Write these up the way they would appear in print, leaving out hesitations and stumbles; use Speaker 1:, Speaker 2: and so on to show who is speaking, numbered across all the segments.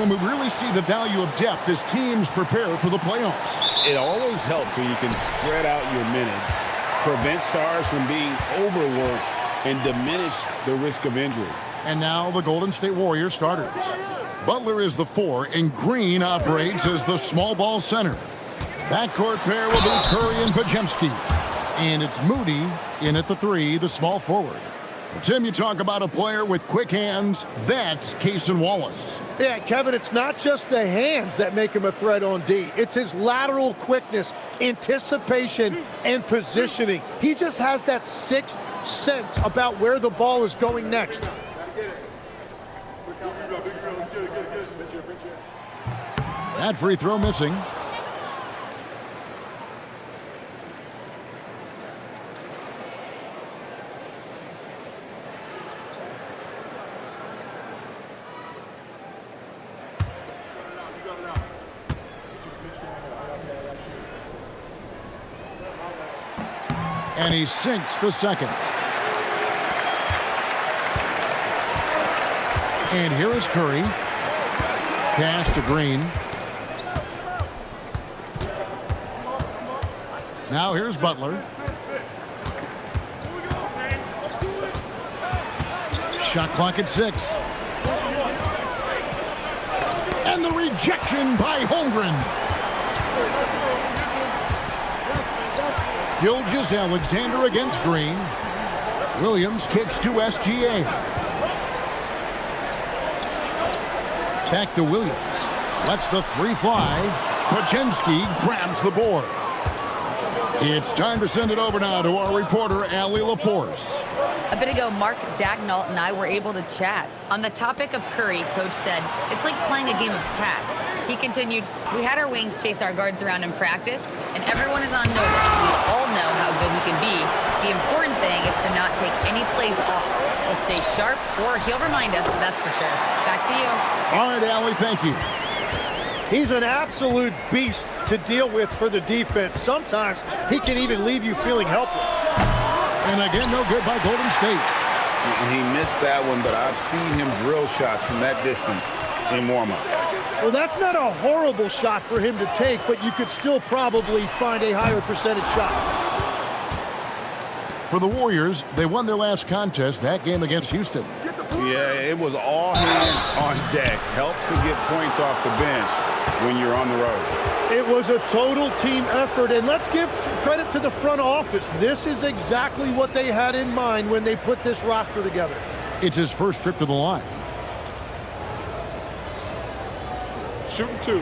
Speaker 1: when we really see the value of depth as teams prepare for the playoffs.
Speaker 2: It always helps when you can spread out your minutes, prevent stars from being overworked, and diminish the risk of injury.
Speaker 1: And now the Golden State Warriors starters. Butler is the 4, and Green operates as the small ball center. Backcourt pair will be Curry and Podziemski. And it's Moody in at the 3, the small forward. Tim, you talk about a player with quick hands. That's Cason Wallace.
Speaker 3: Yeah, Kevin, it's not just the hands that make him a threat on D. It's his lateral quickness, anticipation, and positioning. He just has that sixth sense about where the ball is going next.
Speaker 1: That free throw missing. And he sinks the second. And here is Curry. Pass to Green. Now here's Butler. Shot clock at 6. And the rejection by Holmgren. Gilgeous-Alexander against Green. Williams kicks to SGA. Back to Williams. Lets the 3 fly. Podziemski grabs the board. It's time to send it over now to our reporter, Allie LaForce.
Speaker 4: A bit ago, Mark Dagnall and I were able to chat. On the topic of Curry, Coach said, it's like playing a game of tag. He continued, we had our wings chase our guards around in practice, and everyone is on notice. We all know how good he can be. The important thing is to not take any plays off. He'll stay sharp, or he'll remind us, that's for sure. Back to you.
Speaker 1: All right, Allie, thank you.
Speaker 3: He's an absolute beast to deal with for the defense. Sometimes he can even leave you feeling helpless.
Speaker 1: And again, no good by Golden State.
Speaker 2: He missed that one, but I've seen him drill shots from that distance in warm-up.
Speaker 3: Well, that's not a horrible shot for him to take, but you could still probably find a higher percentage shot.
Speaker 1: For the Warriors, they won their last contest, that game against Houston.
Speaker 2: Yeah, it was all hands on deck. Helps to get points off the bench when you're on the road.
Speaker 3: It was a total team effort, and let's give credit to the front office. This is exactly what they had in mind when they put this roster together.
Speaker 1: It's his first trip to the line.
Speaker 3: Shooting 2.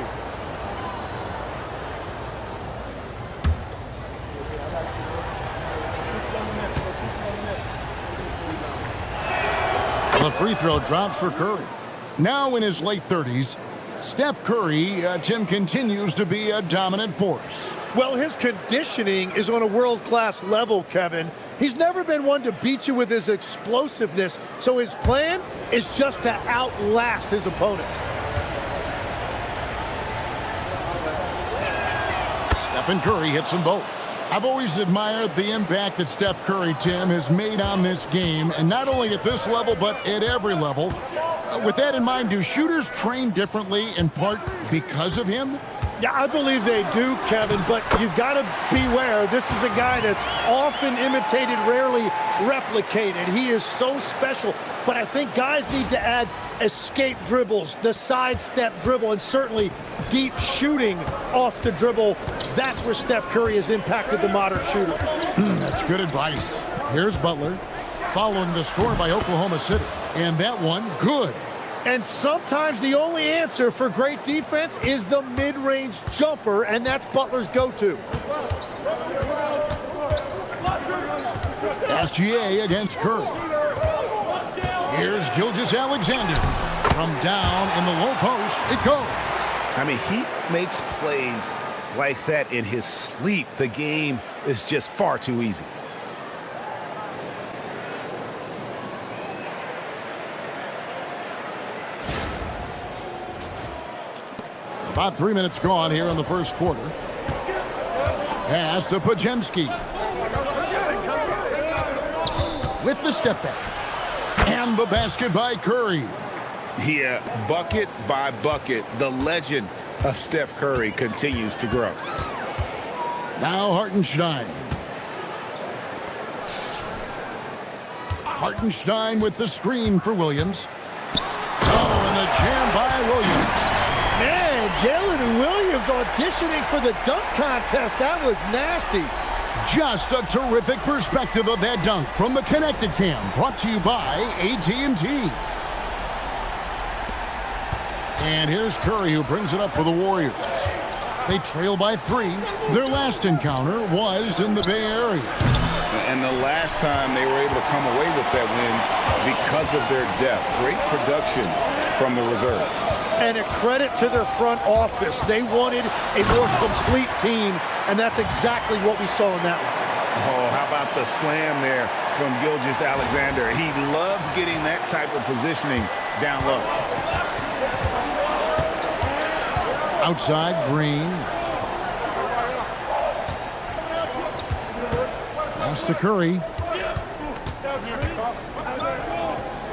Speaker 1: The free throw drops for Curry. Now in his late 30s, Steph Curry, Tim, continues to be a dominant force.
Speaker 3: Well, his conditioning is on a world-class level, Kevin. He's never been one to beat you with his explosiveness, so his plan is just to outlast his opponents.
Speaker 1: Stephen Curry hits them both. I've always admired the impact that Steph Curry, Tim, has made on this game, and not only at this level, but at every level. With that in mind, do shooters train differently in part because of him?
Speaker 3: Yeah, I believe they do, Kevin, but you've got to beware. This is a guy that's often imitated, rarely replicated. He is so special, but I think guys need to add escape dribbles, the sidestep dribble, and certainly deep shooting off the dribble. That's where Steph Curry has impacted the modern shooter.
Speaker 1: That's good advice. Here's Butler, following the score by Oklahoma City. And that one, good.
Speaker 3: And sometimes the only answer for great defense is the mid-range jumper, and that's Butler's go-to.
Speaker 1: SGA against Curry. Here's Gilgeous-Alexander. From down in the low post, it goes.
Speaker 2: I mean, he makes plays like that in his sleep. The game is just far too easy.
Speaker 1: About 3 minutes gone here in the first quarter. Pass to Podziemski. With the step back. And the basket by Curry.
Speaker 2: Yeah, bucket by bucket, the legend of Steph Curry continues to grow.
Speaker 1: Now Hartenstein. Hartenstein with the screen for Williams. Oh, and the jam by Williams.
Speaker 3: Man, Jalen Williams auditioning for the dunk contest. That was nasty.
Speaker 1: Just a terrific perspective of that dunk from the Connected Cam, brought to you by AT&T. And here's Curry, who brings it up for the Warriors. They trail by 3. Their last encounter was in the Bay Area.
Speaker 2: And the last time they were able to come away with that win because of their depth. Great production from the reserves.
Speaker 3: And a credit to their front office. They wanted a more complete team, and that's exactly what we saw in that one.
Speaker 2: Oh, how about the slam there from Gilgeous-Alexander? He loves getting that type of positioning down low.
Speaker 1: Outside, Green. Pass to Curry.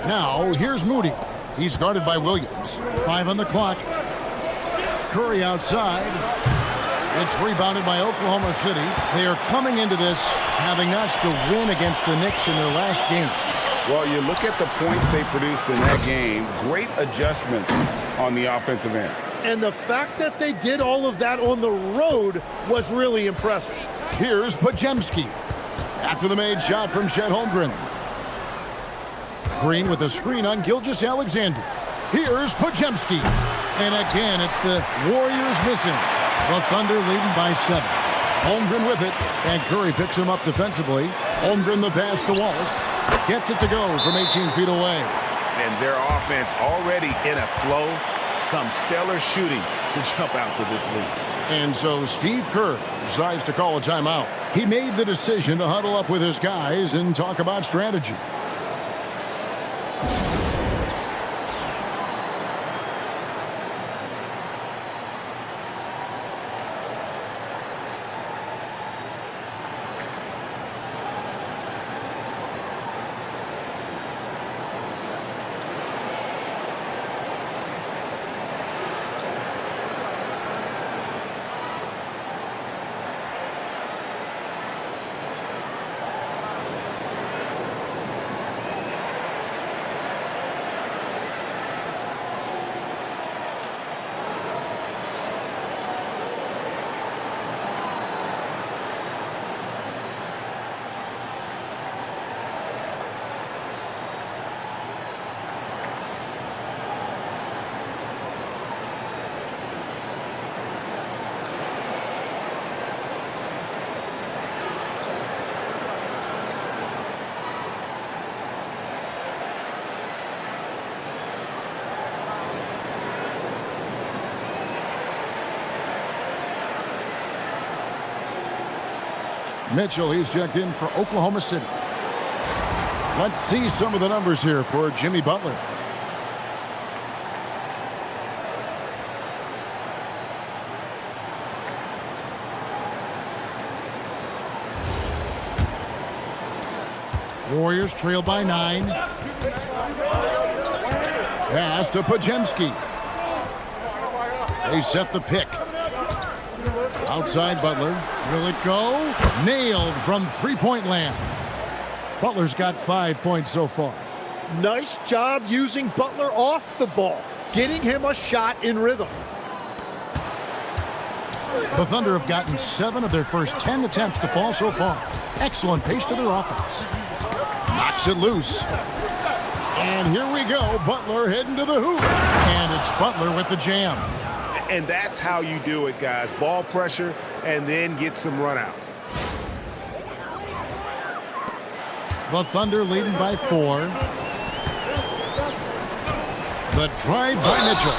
Speaker 1: Now, here's Moody. He's guarded by Williams. 5 on the clock. Curry outside. It's rebounded by Oklahoma City. They are coming into this having notched a win against the Knicks in their last game.
Speaker 2: Well, you look at the points they produced in that game. Great adjustment on the offensive end.
Speaker 3: And the fact that they did all of that on the road was really impressive.
Speaker 1: Here's Podziemski. After the made shot from Chet Holmgren. Green with a screen on Gilgeous-Alexander. Here's Podziemski. And again, it's the Warriors missing. The Thunder leading by 7. Holmgren with it, and Curry picks him up defensively. Holmgren the pass to Wallace. Gets it to go from 18 feet away.
Speaker 2: And their offense already in a flow. Some stellar shooting to jump out to this lead.
Speaker 1: And so Steve Kerr decides to call a timeout. He made the decision to huddle up with his guys and talk about strategy. Mitchell, he's checked in for Oklahoma City. Let's see some of the numbers here for Jimmy Butler. Warriors trail by 9. Pass to Podziemski. They set the pick. Outside Butler. Will it go? Nailed from three-point land. Butler's got 5 points so far.
Speaker 3: Nice job using Butler off the ball, getting him a shot in rhythm.
Speaker 1: The Thunder have gotten 7 of their first 10 attempts to fall so far. Excellent pace to their offense. Knocks it loose. And here we go. Butler heading to the hoop. And it's Butler with the jam.
Speaker 2: And that's how you do it, guys. Ball pressure and then get some runouts.
Speaker 1: The Thunder leading by 4. The drive by Mitchell.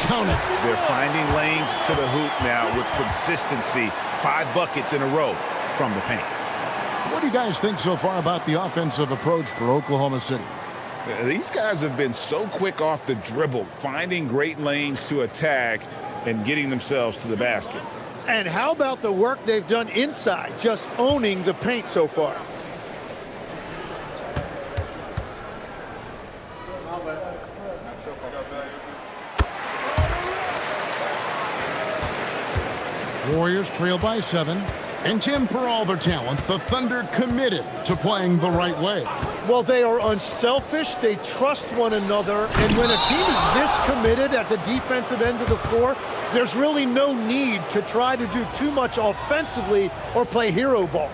Speaker 1: Count it.
Speaker 2: They're finding lanes to the hoop now with consistency. 5 buckets in a row from the paint.
Speaker 1: What do you guys think so far about the offensive approach for Oklahoma City?
Speaker 2: These guys have been so quick off the dribble, finding great lanes to attack and getting themselves to the basket.
Speaker 3: And how about the work they've done inside, just owning the paint so far?
Speaker 1: Warriors trail by 7. And Tim, for all their talent, the Thunder committed to playing the right way.
Speaker 3: Well, they are unselfish. They trust one another. And when a team is this committed at the defensive end of the floor, there's really no need to try to do too much offensively or play hero ball.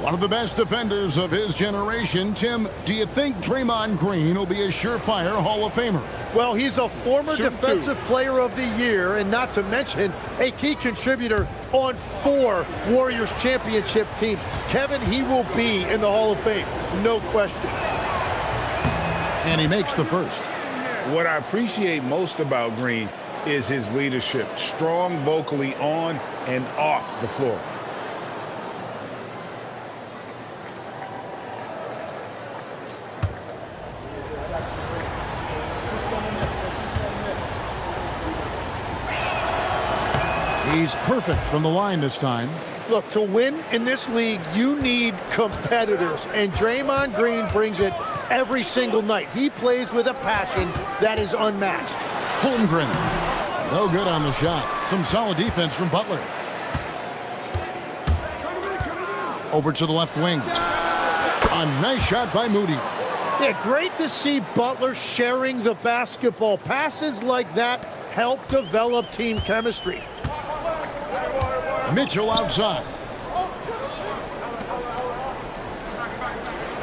Speaker 1: One of the best defenders of his generation. Tim, do you think Draymond Green will be a surefire Hall of Famer?
Speaker 3: Well, he's a former Defensive Player of the Year, and not to mention a key contributor on 4 Warriors championship teams. Kevin, he will be in the Hall of Fame, no question.
Speaker 1: And he makes the first.
Speaker 2: What I appreciate most about Green is his leadership, strong vocally on and off the floor.
Speaker 1: He's perfect from the line this time.
Speaker 3: Look, to win in this league, you need competitors, and Draymond Green brings it every single night. He plays with a passion that is unmatched.
Speaker 1: Holmgren, no good on the shot. Some solid defense from Butler. Over to the left wing. A nice shot by Moody.
Speaker 3: Yeah, great to see Butler sharing the basketball. Passes like that help develop team chemistry.
Speaker 1: Mitchell outside.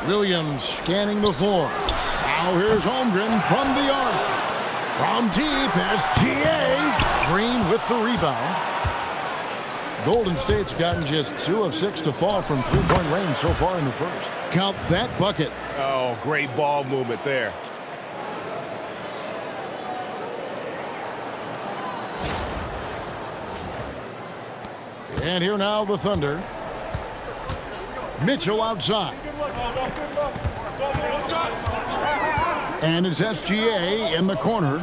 Speaker 1: Williams scanning the floor. Now here's Holmgren from the arc. From deep, SGA. Green with the rebound. Golden State's gotten just 2 of 6 to fall from three-point range so far in the first. Count that bucket.
Speaker 2: Oh, great ball movement there.
Speaker 1: And here now the Thunder. Mitchell outside. And it's SGA in the corner.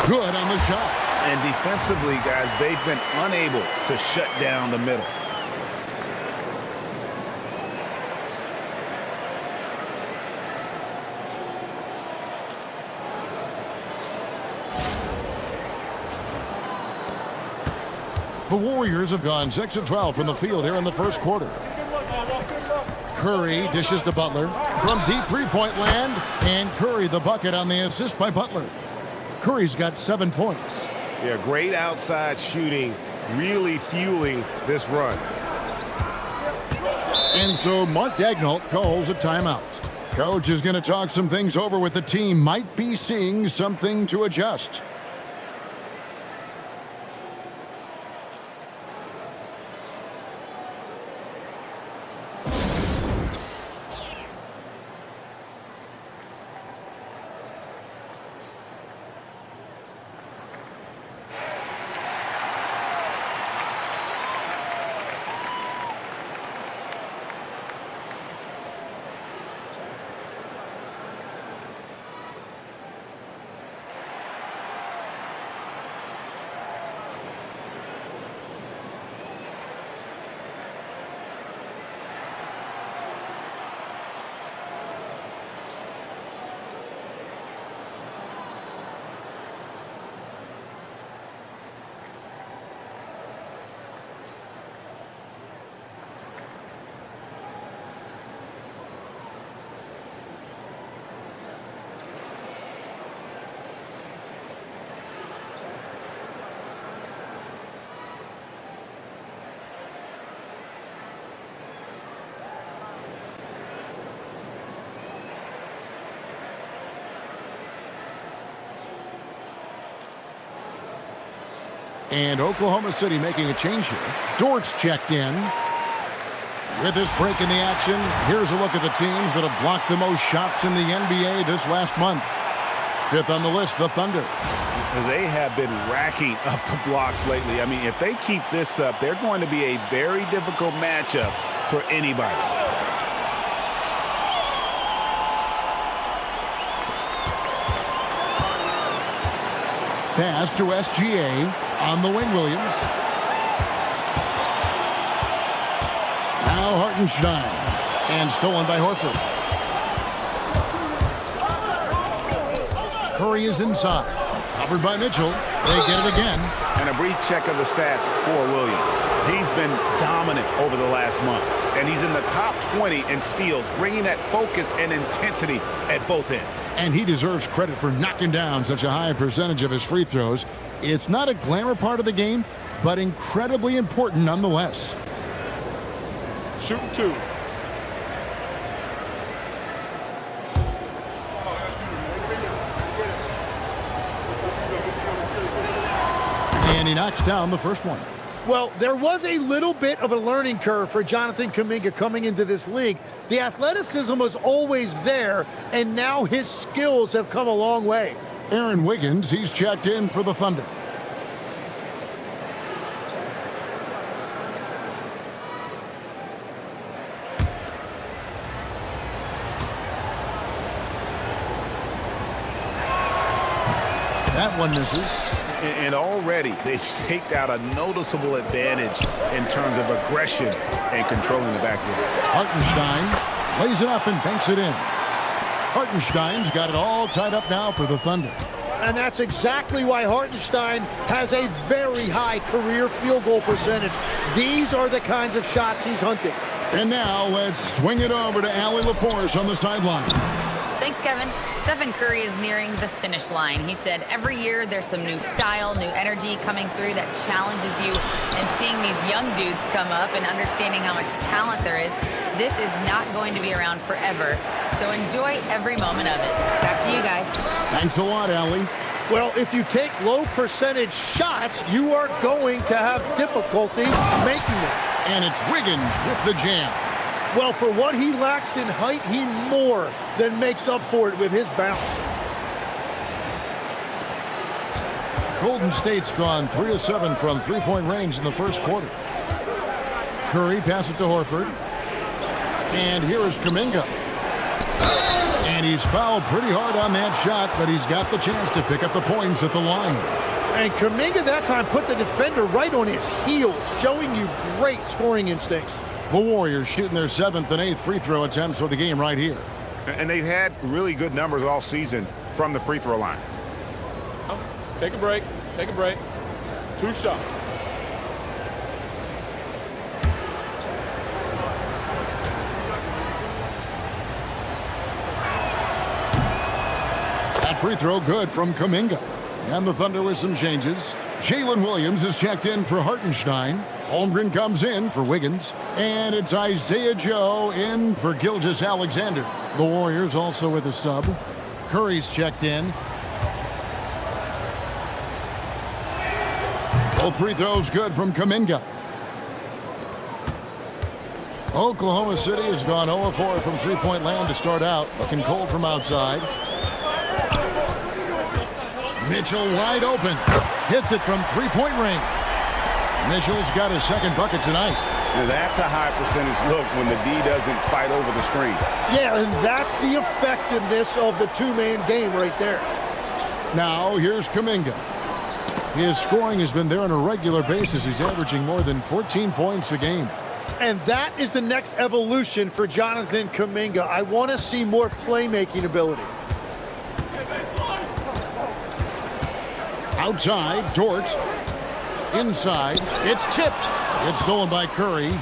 Speaker 1: Good on the shot.
Speaker 2: And defensively, guys, they've been unable to shut down the middle.
Speaker 1: The Warriors have gone 6 of 12 from the field here in the first quarter. Curry dishes to Butler from deep three-point land, and Curry the bucket on the assist by Butler. Curry's got 7 points.
Speaker 2: Yeah, great outside shooting, really fueling this run.
Speaker 1: And so Mark Daigneault calls a timeout. Coach is going to talk some things over with the team. Might be seeing something to adjust. And Oklahoma City making a change here. Dort's checked in. With this break in the action, here's a look at the teams that have blocked the most shots in the NBA this last month. 5th on the list, the Thunder.
Speaker 2: They have been racking up the blocks lately. I mean, if they keep this up, they're going to be a very difficult matchup for anybody.
Speaker 1: Pass to SGA on the wing, Williams. Now Hartenstein, and stolen by Horford. Curry is inside. Covered by Mitchell. They get it again.
Speaker 2: And a brief check of the stats for Williams. He's been dominant over the last month. And he's in the top 20 in steals, bringing that focus and intensity at both ends.
Speaker 1: And he deserves credit for knocking down such a high percentage of his free throws. It's not a glamour part of the game, but incredibly important nonetheless.
Speaker 5: Shooting 2.
Speaker 1: And he knocks down the first one.
Speaker 3: Well, there was a little bit of a learning curve for Jonathan Kuminga coming into this league. The athleticism was always there, and now his skills have come a long way.
Speaker 1: Aaron Wiggins, he's checked in for the Thunder. That one misses.
Speaker 2: And already they've staked out a noticeable advantage in terms of aggression and controlling the backcourt.
Speaker 1: Hartenstein lays it up and banks it in. Hartenstein's got it all tied up now for the Thunder.
Speaker 3: And that's exactly why Hartenstein has a very high career field goal percentage. These are the kinds of shots he's hunting.
Speaker 1: And now let's swing it over to Allie LaForce on the sideline.
Speaker 4: Thanks, Kevin. Stephen Curry is nearing the finish line. He said every year there's some new style, new energy coming through that challenges you. And seeing these young dudes come up and understanding how much talent there is, this is not going to be around forever. So enjoy every moment of it. Back to you guys.
Speaker 1: Thanks a lot, Allie.
Speaker 3: Well, if you take low percentage shots, you are going to have difficulty making them.
Speaker 1: And it's Wiggins with the jam.
Speaker 3: Well, for what he lacks in height, he more than makes up for it with his bounce.
Speaker 1: Golden State's gone 3 of 7 from three-point range in the first quarter. Curry passes it to Horford. And here is Kuminga. And he's fouled pretty hard on that shot, but he's got the chance to pick up the points at the line.
Speaker 3: And Kuminga that time put the defender right on his heels, showing you great scoring instincts.
Speaker 1: The Warriors shooting their 7th and 8th free throw attempts for the game right here.
Speaker 2: And they've had really good numbers all season from the free throw line.
Speaker 5: Take a break. Take a break. 2 shots.
Speaker 1: That free throw good from Kuminga. And the Thunder with some changes. Jalen Williams is checked in for Hartenstein. Holmgren comes in for Wiggins. And it's Isaiah Joe in for Gilgeous-Alexander. The Warriors also with a sub. Curry's checked in. Both free throws good from Kuminga. Oklahoma City has gone 0-4 from three-point land to start out. Looking cold from outside. Mitchell wide open. Hits it from three-point range. Mitchell's got his second bucket tonight.
Speaker 2: Now that's a high percentage look when the D doesn't fight over the screen.
Speaker 3: Yeah, and that's the effectiveness of the two-man game right there.
Speaker 1: Now here's Kuminga. His scoring has been there on a regular basis. He's averaging more than 14 points a game.
Speaker 3: And that is the next evolution for Jonathan Kuminga. I want to see more playmaking ability.
Speaker 1: Outside, Dort. Inside, it's tipped. It's stolen by Curry.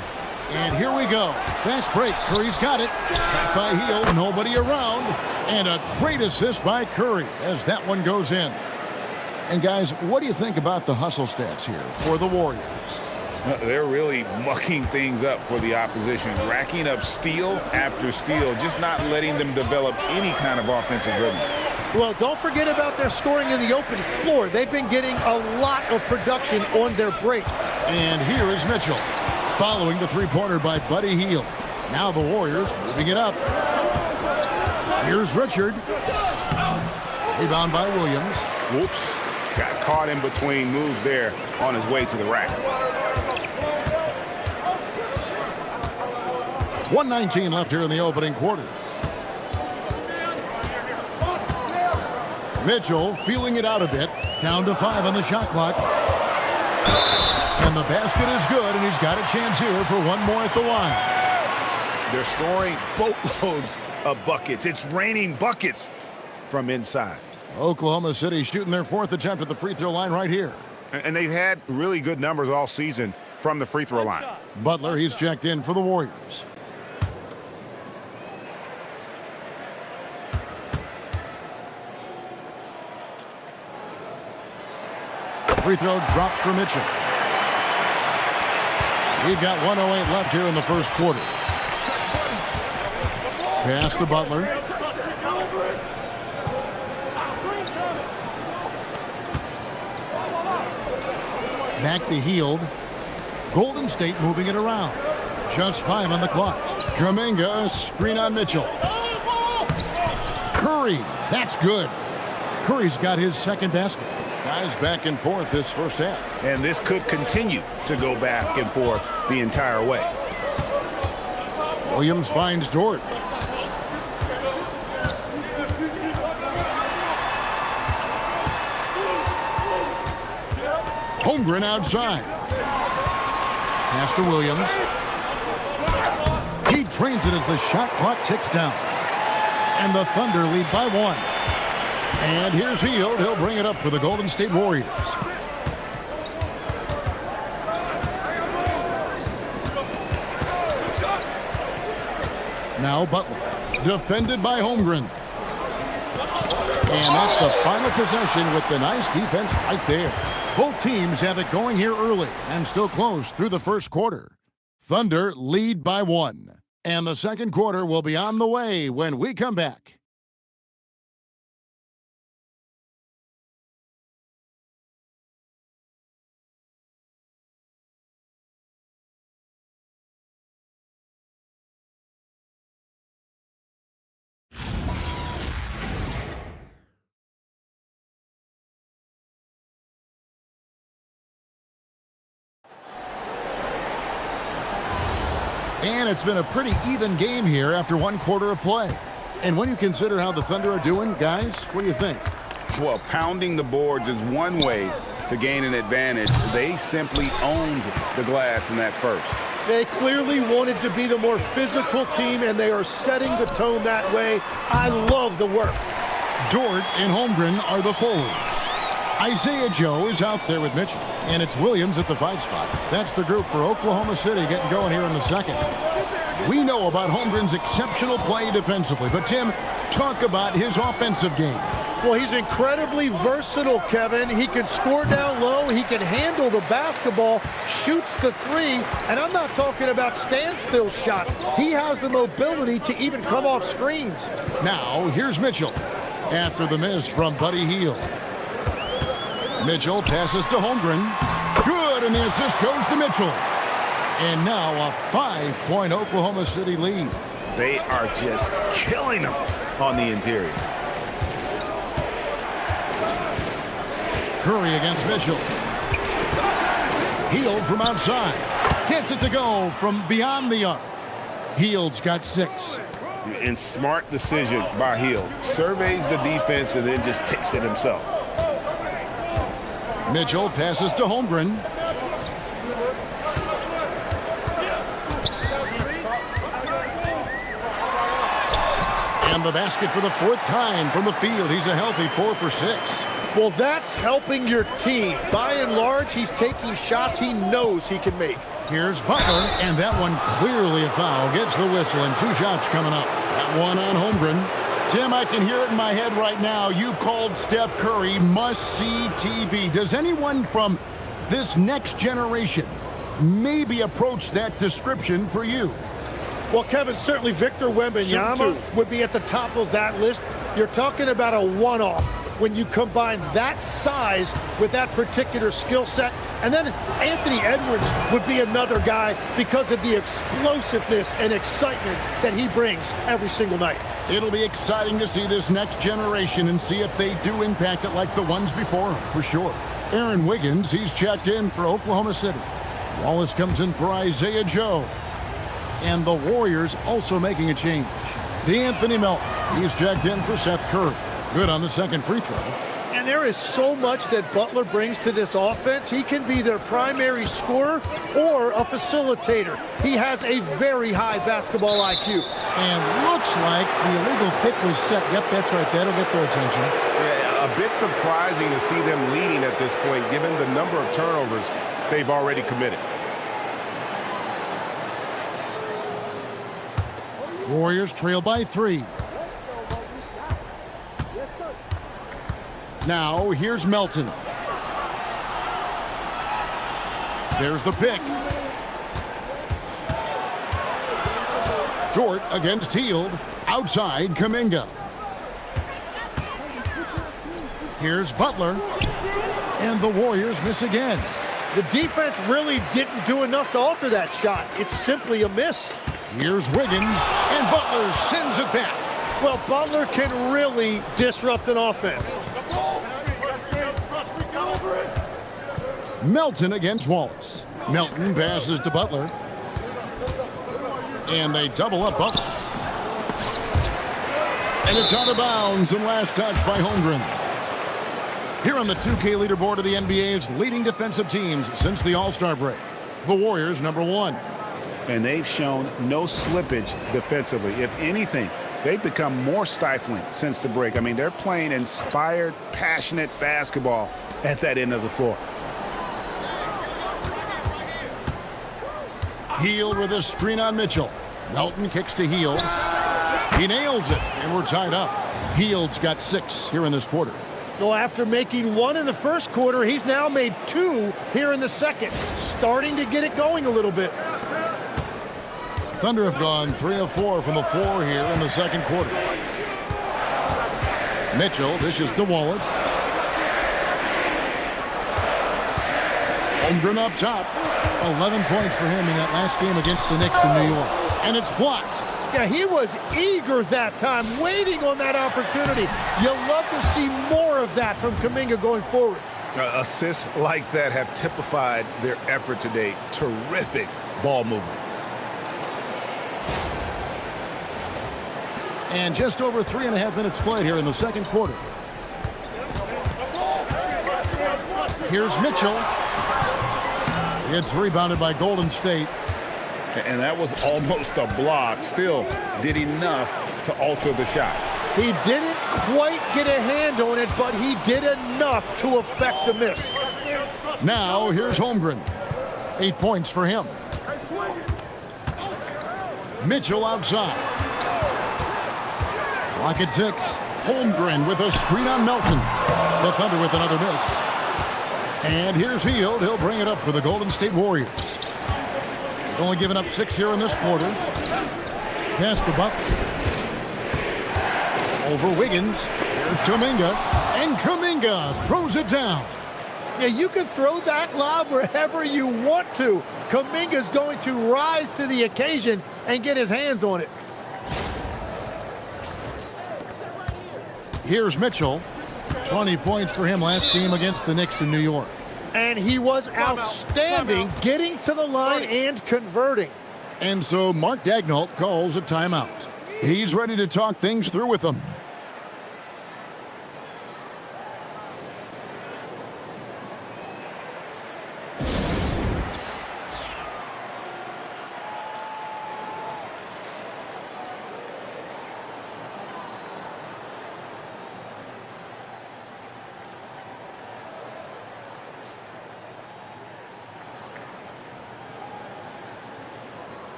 Speaker 1: And here we go. Fast break. Curry's got it. Shot by Hield. Nobody around. And a great assist by Curry as that one goes in. And guys, what do you think about the hustle stats here for the Warriors?
Speaker 2: They're really mucking things up for the opposition, racking up steal after steal, just not letting them develop any kind of offensive rhythm.
Speaker 3: Well, don't forget about their scoring in the open floor. They've been getting a lot of production on their break.
Speaker 1: And here is Mitchell, following the three-pointer by Buddy Hield. Now the Warriors moving it up. Here's Richard. Rebound by Williams.
Speaker 2: Whoops. Got caught in between moves there on his way to the rack.
Speaker 1: 1:19 left here in the opening quarter. Mitchell feeling it out a bit. Down to 5 on the shot clock. And the basket is good, and he's got a chance here for one more at the line.
Speaker 2: They're scoring boatloads of buckets. It's raining buckets from inside.
Speaker 1: Oklahoma City shooting their 4th attempt at the free throw line right here.
Speaker 2: And they've had really good numbers all season from the free throw line.
Speaker 1: Butler, he's checked in for the Warriors. Free throw drops for Mitchell. We've got 1:08 left here in the first quarter. Pass to Butler. Back to Hield. Golden State moving it around. Just 5 on the clock. Kuminga, screen on Mitchell. Curry, that's good. Curry's got his second basket. Guys back and forth this first half.
Speaker 2: And this could continue to go back and forth the entire way.
Speaker 1: Williams finds Dort. Holmgren outside. Pass to Williams. He drains it as the shot clock ticks down. And the Thunder lead by 1. And here's Hield. He'll bring it up for the Golden State Warriors. Now Butler. Defended by Holmgren. And that's the final possession with the nice defense right there. Both teams have it going here early and still close through the first quarter. Thunder lead by 1. And the second quarter will be on the way when we come back. And it's been a pretty even game here after 1 quarter of play. And when you consider how the Thunder are doing, guys, what do you think?
Speaker 2: Well, pounding the boards is one way to gain an advantage. They simply owned the glass in that first.
Speaker 3: They clearly wanted to be the more physical team, and they are setting the tone that way. I love the work.
Speaker 1: Dort and Holmgren are the forwards. Isaiah Joe is out there with Mitchell. And it's Williams at the 5 spot. That's the group for Oklahoma City getting going here in the second. We know about Holmgren's exceptional play defensively. But, Tim, talk about his offensive game.
Speaker 3: Well, he's incredibly versatile, Kevin. He can score down low. He can handle the basketball, shoots the 3. And I'm not talking about standstill shots. He has the mobility to even come off screens.
Speaker 1: Now, here's Mitchell after the miss from Buddy Hield. Mitchell passes to Holmgren. Good, and the assist goes to Mitchell. And now a 5-point Oklahoma City lead.
Speaker 2: They are just killing them on the interior.
Speaker 1: Curry against Mitchell. Hield from outside. Gets it to go from beyond the arc. Hield's got 6.
Speaker 2: And smart decision by Hield. Surveys the defense and then just takes it himself.
Speaker 1: Mitchell passes to Holmgren. And the basket for the 4th time from the field. He's a healthy 4 for 6.
Speaker 3: Well, that's helping your team. By and large, he's taking shots he knows he can make.
Speaker 1: Here's Butler, and that one clearly a foul. Gets the whistle, and 2 shots coming up. That one on Holmgren. Tim, I can hear it in my head right now. You called Steph Curry must-see TV. Does anyone from this next generation maybe approach that description for you?
Speaker 3: Well, Kevin, certainly Victor Wembanyama would be at the top of that list. You're talking about a one-off when you combine that size with that particular skill set. And then Anthony Edwards would be another guy because of the explosiveness and excitement that he brings every single night.
Speaker 1: It'll be exciting to see this next generation and see if they do impact it like the ones before them, for sure. Aaron Wiggins, he's checked in for Oklahoma City. Wallace comes in for Isaiah Joe. And the Warriors also making a change. D'Anthony Melton, he's checked in for Seth Curry. Good on the second free throw.
Speaker 3: And there is so much that Butler brings to this offense. He can be their primary scorer or a facilitator. He has a very high basketball IQ.
Speaker 1: And looks like the illegal pick was set. Yep, that's right. That'll get their attention.
Speaker 2: Yeah, A bit surprising to see them leading at this point, given the number of turnovers they've already committed.
Speaker 1: Warriors trail by 3. Now, here's Melton. There's the pick. Dort against Hield. Outside, Kuminga. Here's Butler. And the Warriors miss again.
Speaker 3: The defense really didn't do enough to alter that shot. It's simply a miss.
Speaker 1: Here's Wiggins, and Butler sends it back.
Speaker 3: Well, Butler can really disrupt an offense.
Speaker 1: Melton against Wallace. Melton passes to Butler. And they double up Butler. And it's out of bounds, and last touch by Holmgren. Here on the 2K leaderboard of the NBA's leading defensive teams since the All-Star break. The Warriors, number 1.
Speaker 2: And they've shown no slippage defensively. If anything, they've become more stifling since the break. I mean, they're playing inspired, passionate basketball at that end of the floor.
Speaker 1: Hield with a screen on Mitchell. Melton kicks to Hield. He nails it, and we're tied up. Hield's got 6 here in this quarter.
Speaker 3: So after making 1 in the first quarter, he's now made 2 here in the second. Starting to get it going a little bit.
Speaker 1: Thunder have gone 3 of 4 from the floor here in the second quarter. Mitchell dishes to Wallace. Holmgren up top. 11 points for him in that last game against the Knicks in New York. And it's blocked.
Speaker 3: Yeah, he was eager that time, waiting on that opportunity. You'll love to see more of that from Kuminga going forward.
Speaker 2: Assists like that have typified their effort today. Terrific ball movement.
Speaker 1: And just over 3.5 minutes played here in the second quarter. Here's Mitchell. It's rebounded by Golden State.
Speaker 2: And that was almost a block. Still did enough to alter the shot.
Speaker 3: He didn't quite get a hand on it, but he did enough to affect the miss.
Speaker 1: Now here's Holmgren. 8 points for him. Mitchell outside. Clock at 6. Holmgren with a screen on Melton. The Thunder with another miss. And here's Hield. He'll bring it up for the Golden State Warriors. Only giving up 6 here in this quarter. Pass to Butler. Over Wiggins. Here's Kuminga. And Kuminga throws it down.
Speaker 3: Yeah, you can throw that lob wherever you want to. Kuminga's going to rise to the occasion and get his hands on it.
Speaker 1: Here's Mitchell. 20 points for him last game against the Knicks in New York.
Speaker 3: And he was outstanding getting to the line and converting.
Speaker 1: And so Mark Daigneault calls a timeout. He's ready to talk things through with them.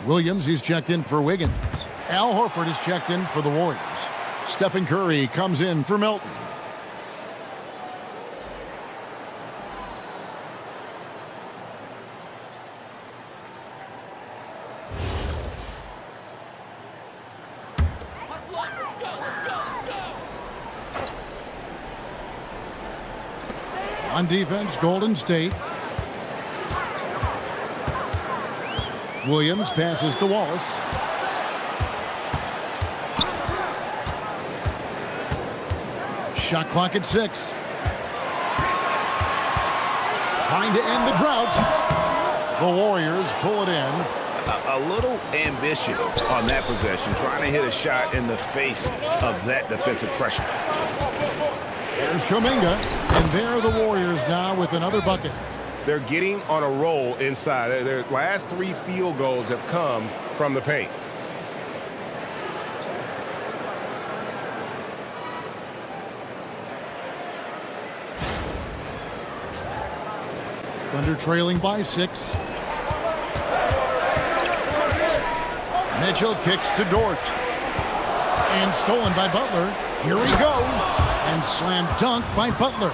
Speaker 1: Williams is checked in for Wiggins. Al Horford is checked in for the Warriors. Stephen Curry comes in for Melton. On defense, Golden State. Williams passes to Wallace. Shot clock at 6. Trying to end the drought. The Warriors pull it in.
Speaker 2: A little ambitious on that possession, trying to hit a shot in the face of that defensive pressure.
Speaker 1: Here's Kuminga, and there are the Warriors now with another bucket.
Speaker 6: They're getting on a roll inside. Their last 3 field goals have come from the paint.
Speaker 1: Thunder trailing by 6. Mitchell kicks to Dort. And stolen by Butler. Here he goes. And slam dunk by Butler.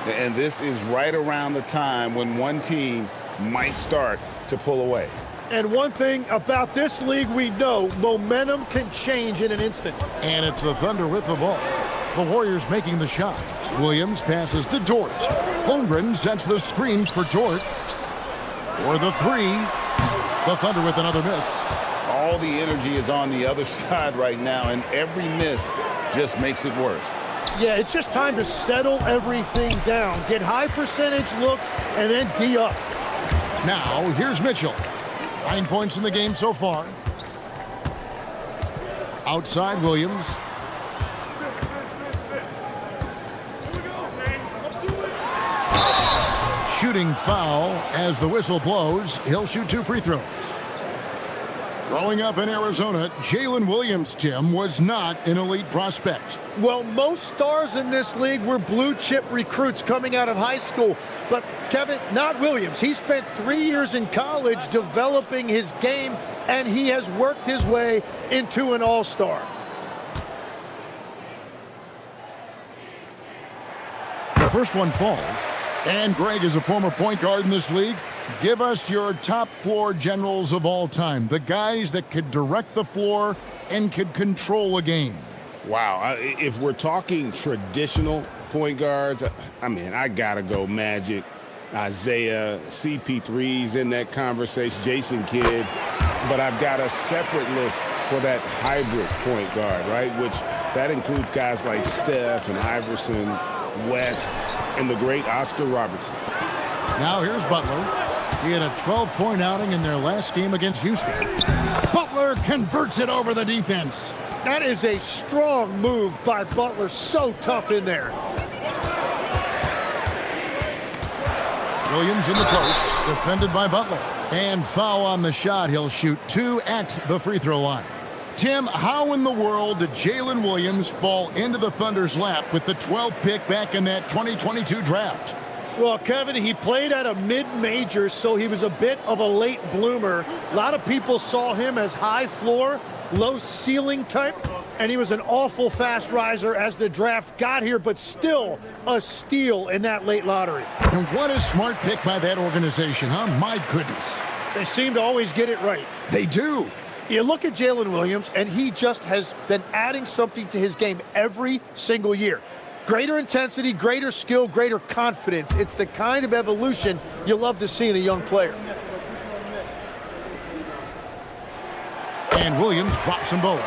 Speaker 2: And this is right around the time when one team might start to pull away.
Speaker 3: And one thing about this league we know, momentum can change in an instant.
Speaker 1: And it's the Thunder with the ball. The Warriors making the shot. Williams passes to Dort. Holmgren sets the screen for Dort. For the 3. The Thunder with another miss.
Speaker 2: All the energy is on the other side right now, and every miss just makes it worse.
Speaker 3: Yeah, it's just time to settle everything down. Get high percentage looks and then D up.
Speaker 1: Now, here's Mitchell. 9 points in the game so far. Outside Williams. Shooting foul as the whistle blows. He'll shoot 2 free throws. Growing up in Arizona, Jalen Williams, Tim, was not an elite prospect.
Speaker 3: Well, most stars in this league were blue chip recruits coming out of high school. But, Kevin, not Williams. He spent 3 years in college developing his game, and he has worked his way into an all-star.
Speaker 1: The first one falls. And Greg is a former point guard in this league. Give us your top floor generals of all time. The guys that could direct the floor and could control a game.
Speaker 6: Wow. If we're talking traditional point guards, I mean, I got to go Magic, Isaiah, CP3's in that conversation, Jason Kidd. But I've got a separate list for that hybrid point guard, right? Which that includes guys like Steph and Iverson, West, and the great Oscar Robertson.
Speaker 1: Now here's Butler. He had a 12-point outing in their last game against Houston. Butler converts it over the defense.
Speaker 3: That is a strong move by Butler. So tough in there.
Speaker 1: Williams in the post, defended by Butler. And foul on the shot. He'll shoot 2 at the free throw line. Tim, how in the world did Jalen Williams fall into the Thunder's lap with the 12th pick back in that 2022 draft?
Speaker 3: Well, Kevin, he played at a mid-major, so he was a bit of a late bloomer. A lot of people saw him as high floor, low ceiling type, and he was an awful fast riser as the draft got here, but still a steal in that late lottery.
Speaker 1: And what a smart pick by that organization, huh? My goodness.
Speaker 3: They seem to always get it right.
Speaker 1: They do.
Speaker 3: You look at Jalen Williams, and he just has been adding something to his game every single year. Greater intensity, greater skill, greater confidence. It's the kind of evolution you love to see in a young player.
Speaker 1: And Williams drops them both.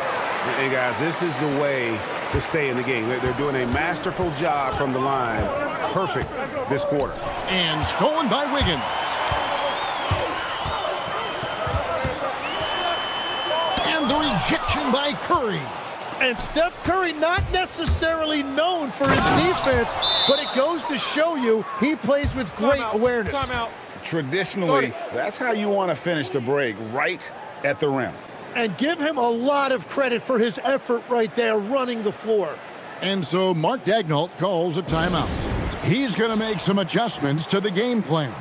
Speaker 6: Hey, guys, this is the way to stay in the game. They're doing a masterful job from the line. Perfect this quarter.
Speaker 1: And stolen by Wiggins. And the rejection by Curry.
Speaker 3: And Steph Curry not necessarily known for his defense, but it goes to show you he plays with great awareness.
Speaker 5: Timeout.
Speaker 2: Traditionally, that's how you want to finish the break, right at the rim.
Speaker 3: And give him a lot of credit for his effort right there running the floor.
Speaker 1: And so Mark Daigneault calls a timeout. He's going to make some adjustments to the game plan.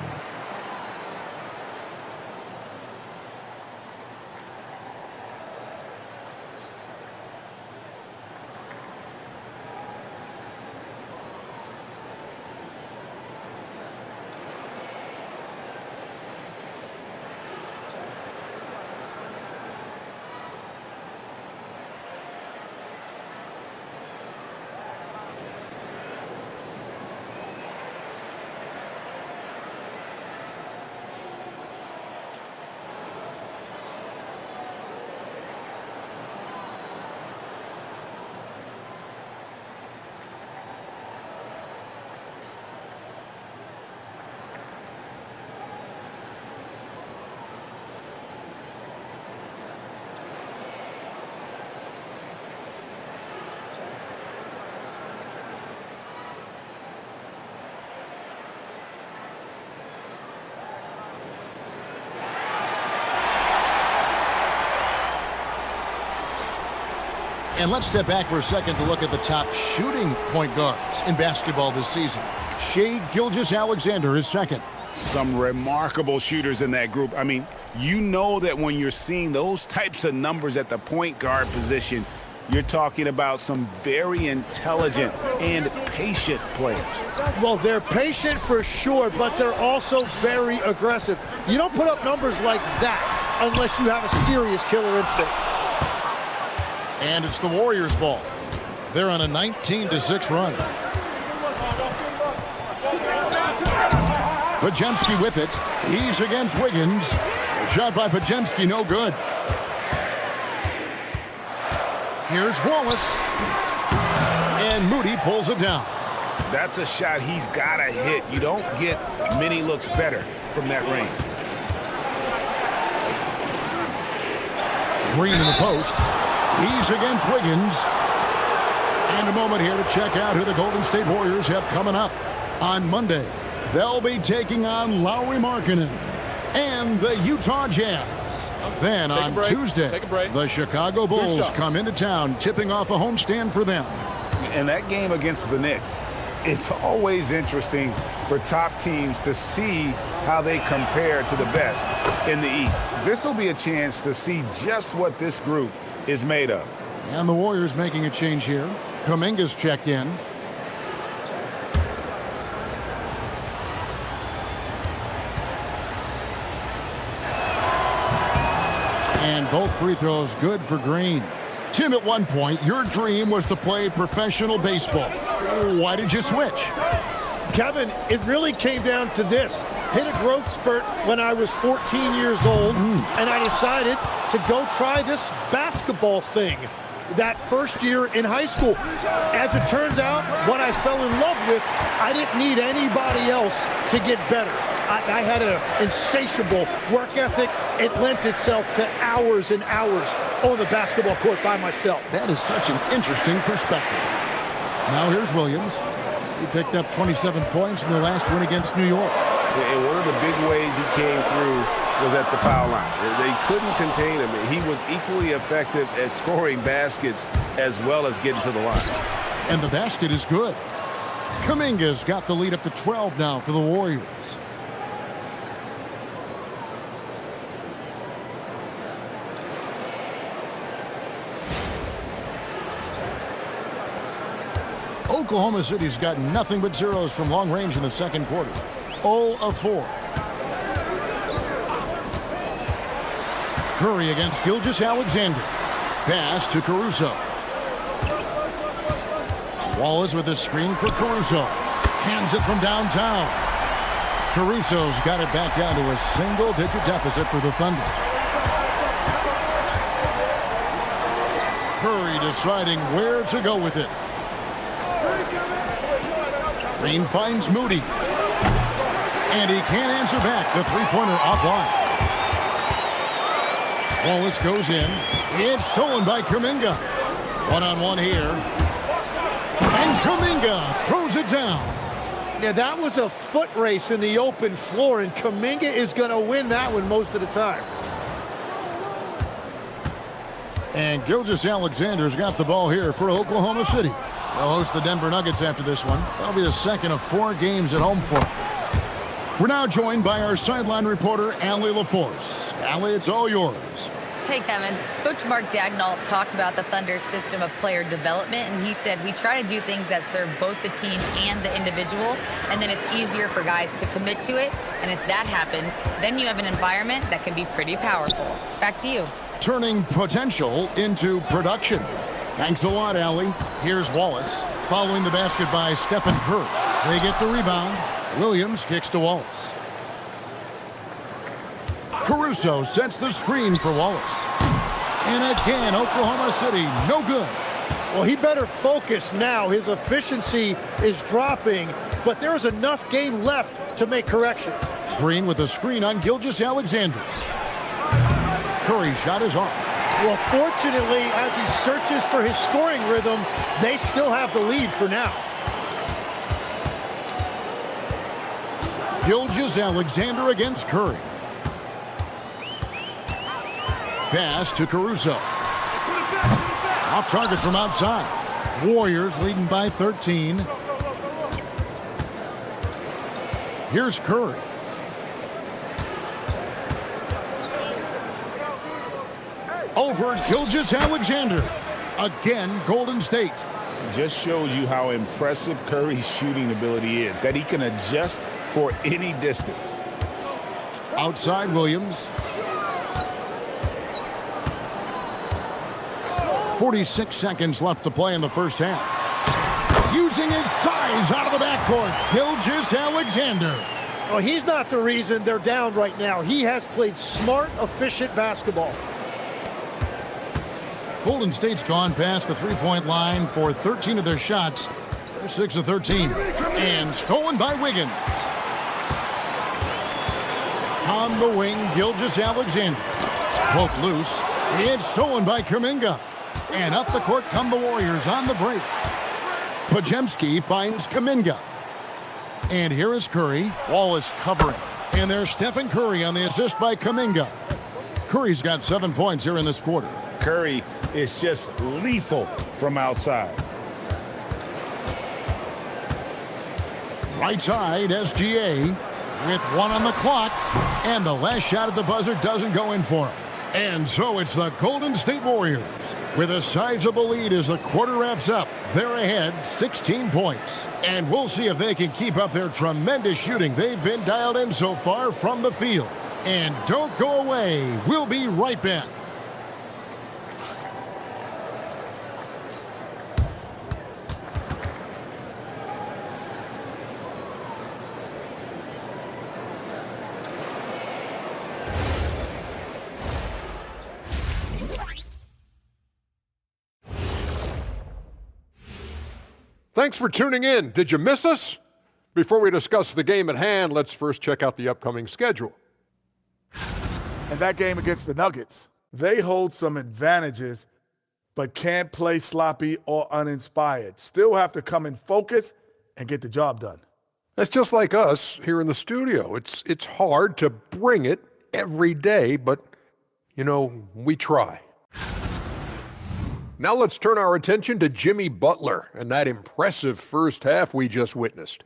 Speaker 1: And let's step back for a second to look at the top shooting point guards in basketball this season. Shai Gilgeous-Alexander is second.
Speaker 2: Some remarkable shooters in that group. I mean, you know that when you're seeing those types of numbers at the point guard position, you're talking about some very intelligent and patient players.
Speaker 3: Well, they're patient for sure, but they're also very aggressive. You don't put up numbers like that unless you have a serious killer instinct.
Speaker 1: And it's the Warriors' ball. They're on a 19-6 run. Podziemski with it. He's against Wiggins. Shot by Podziemski, no good. Here's Wallace. And Moody pulls it down.
Speaker 2: That's a shot he's got to hit. You don't get many looks better from that range.
Speaker 1: Green in the post. He's against Wiggins. And a moment here to check out who the Golden State Warriors have coming up. On Monday, they'll be taking on Lauri Markkanen and the Utah Jazz. Then on Tuesday, the Chicago Bulls come into town, tipping off a homestand for them.
Speaker 2: And that game against the Knicks, it's always interesting for top teams to see how they compare to the best in the East. This will be a chance to see just what this group is made of.
Speaker 1: And the Warriors making a change here. Kuminga's checked in. And both free throws good for Green. Tim, at one point, your dream was to play professional baseball. Why did you switch?
Speaker 3: Kevin, it really came down to this. Hit a growth spurt when I was 14 years old, and I decided to go try this basketball thing that first year in high school. As it turns out, what I fell in love with, I didn't need anybody else to get better. I had an insatiable work ethic. It lent itself to hours and hours on the basketball court by myself.
Speaker 1: That is such an interesting perspective. Now here's Williams. He picked up 27 points in their last win against New York.
Speaker 2: And one of the big ways he came through was at the foul line. They couldn't contain him. He was equally effective at scoring baskets as well as getting to the line.
Speaker 1: And the basket is good. Kuminga's got the lead up to 12 now for the Warriors. Oklahoma City's got nothing but zeros from long range in the second quarter. 0 of 4. Curry against Gilgeous-Alexander. Pass to Caruso. Wallace with a screen for Caruso. Hands it from downtown. Caruso's got it back down to a single-digit deficit for the Thunder. Curry deciding where to go with it. Green finds Moody. And he can't answer back. The three-pointer offline. Wallace goes in. It's stolen by Kuminga. One-on-one here. And Kuminga throws it down.
Speaker 3: Yeah, that was a foot race in the open floor, and Kuminga is going to win that one most of the time.
Speaker 1: And Gilgeous-Alexander's got the ball here for Oklahoma City. They'll host the Denver Nuggets after this one. That'll be the second of 4 games at home for them. We're now joined by our sideline reporter, Allie LaForce. Allie, it's all yours.
Speaker 4: Hey, Kevin. Coach Mark Daigneault talked about the Thunder's system of player development, and he said, we try to do things that serve both the team and the individual, and then it's easier for guys to commit to it. And if that happens, then you have an environment that can be pretty powerful. Back to you.
Speaker 1: Turning potential into production. Thanks a lot, Allie. Here's Wallace. Following the basket by Stephen Kerr. They get the rebound. Williams kicks to Wallace. Caruso sets the screen for Wallace. And again, Oklahoma City, no good.
Speaker 3: Well, he better focus now. His efficiency is dropping, but there's enough game left to make corrections.
Speaker 1: Green with a screen on Gilgeous-Alexander. Curry's shot is off.
Speaker 3: Well, fortunately, as he searches for his scoring rhythm, they still have the lead for now.
Speaker 1: Gilgeous-Alexander against Curry. Pass to Caruso. Off target from outside. Warriors leading by 13. Here's Curry. Over Gilgeous-Alexander. Again, Golden State.
Speaker 2: Just shows you how impressive Curry's shooting ability is, that he can adjust for any distance.
Speaker 1: Outside Williams. 46 seconds left to play in the first half. Using his size out of the backcourt, Gilgeous-Alexander.
Speaker 3: Well, he's not the reason they're down right now. He has played smart, efficient basketball.
Speaker 1: Golden State's gone past the three-point line for 13 of their shots. They're 6 of 13. And stolen by Wiggins. On the wing, Gilgeous-Alexander. Poked loose. It's stolen by Kuminga. And up the court come the Warriors on the break. Podziemski finds Kuminga. And here is Curry. Wallace covering. And there's Stephen Curry on the assist by Kuminga. Curry's got 7 points here in this quarter.
Speaker 2: Curry is just lethal from outside.
Speaker 1: Right side, SGA with 1 on the clock. And the last shot at the buzzer doesn't go in for him. And so it's the Golden State Warriors with a sizable lead as the quarter wraps up. They're ahead 16 points. And we'll see if they can keep up their tremendous shooting they've been dialed in so far from the field. And don't go away. We'll be right back.
Speaker 7: Thanks for tuning in. Did you miss us? Before we discuss the game at hand, let's first check out the upcoming schedule.
Speaker 8: And that game against the Nuggets, they hold some advantages, but can't play sloppy or uninspired. Still have to come in focus and get the job done.
Speaker 7: That's just like us here in the studio. It's hard to bring it every day, but, we try. Now let's turn our attention to Jimmy Butler and that impressive first half we just witnessed.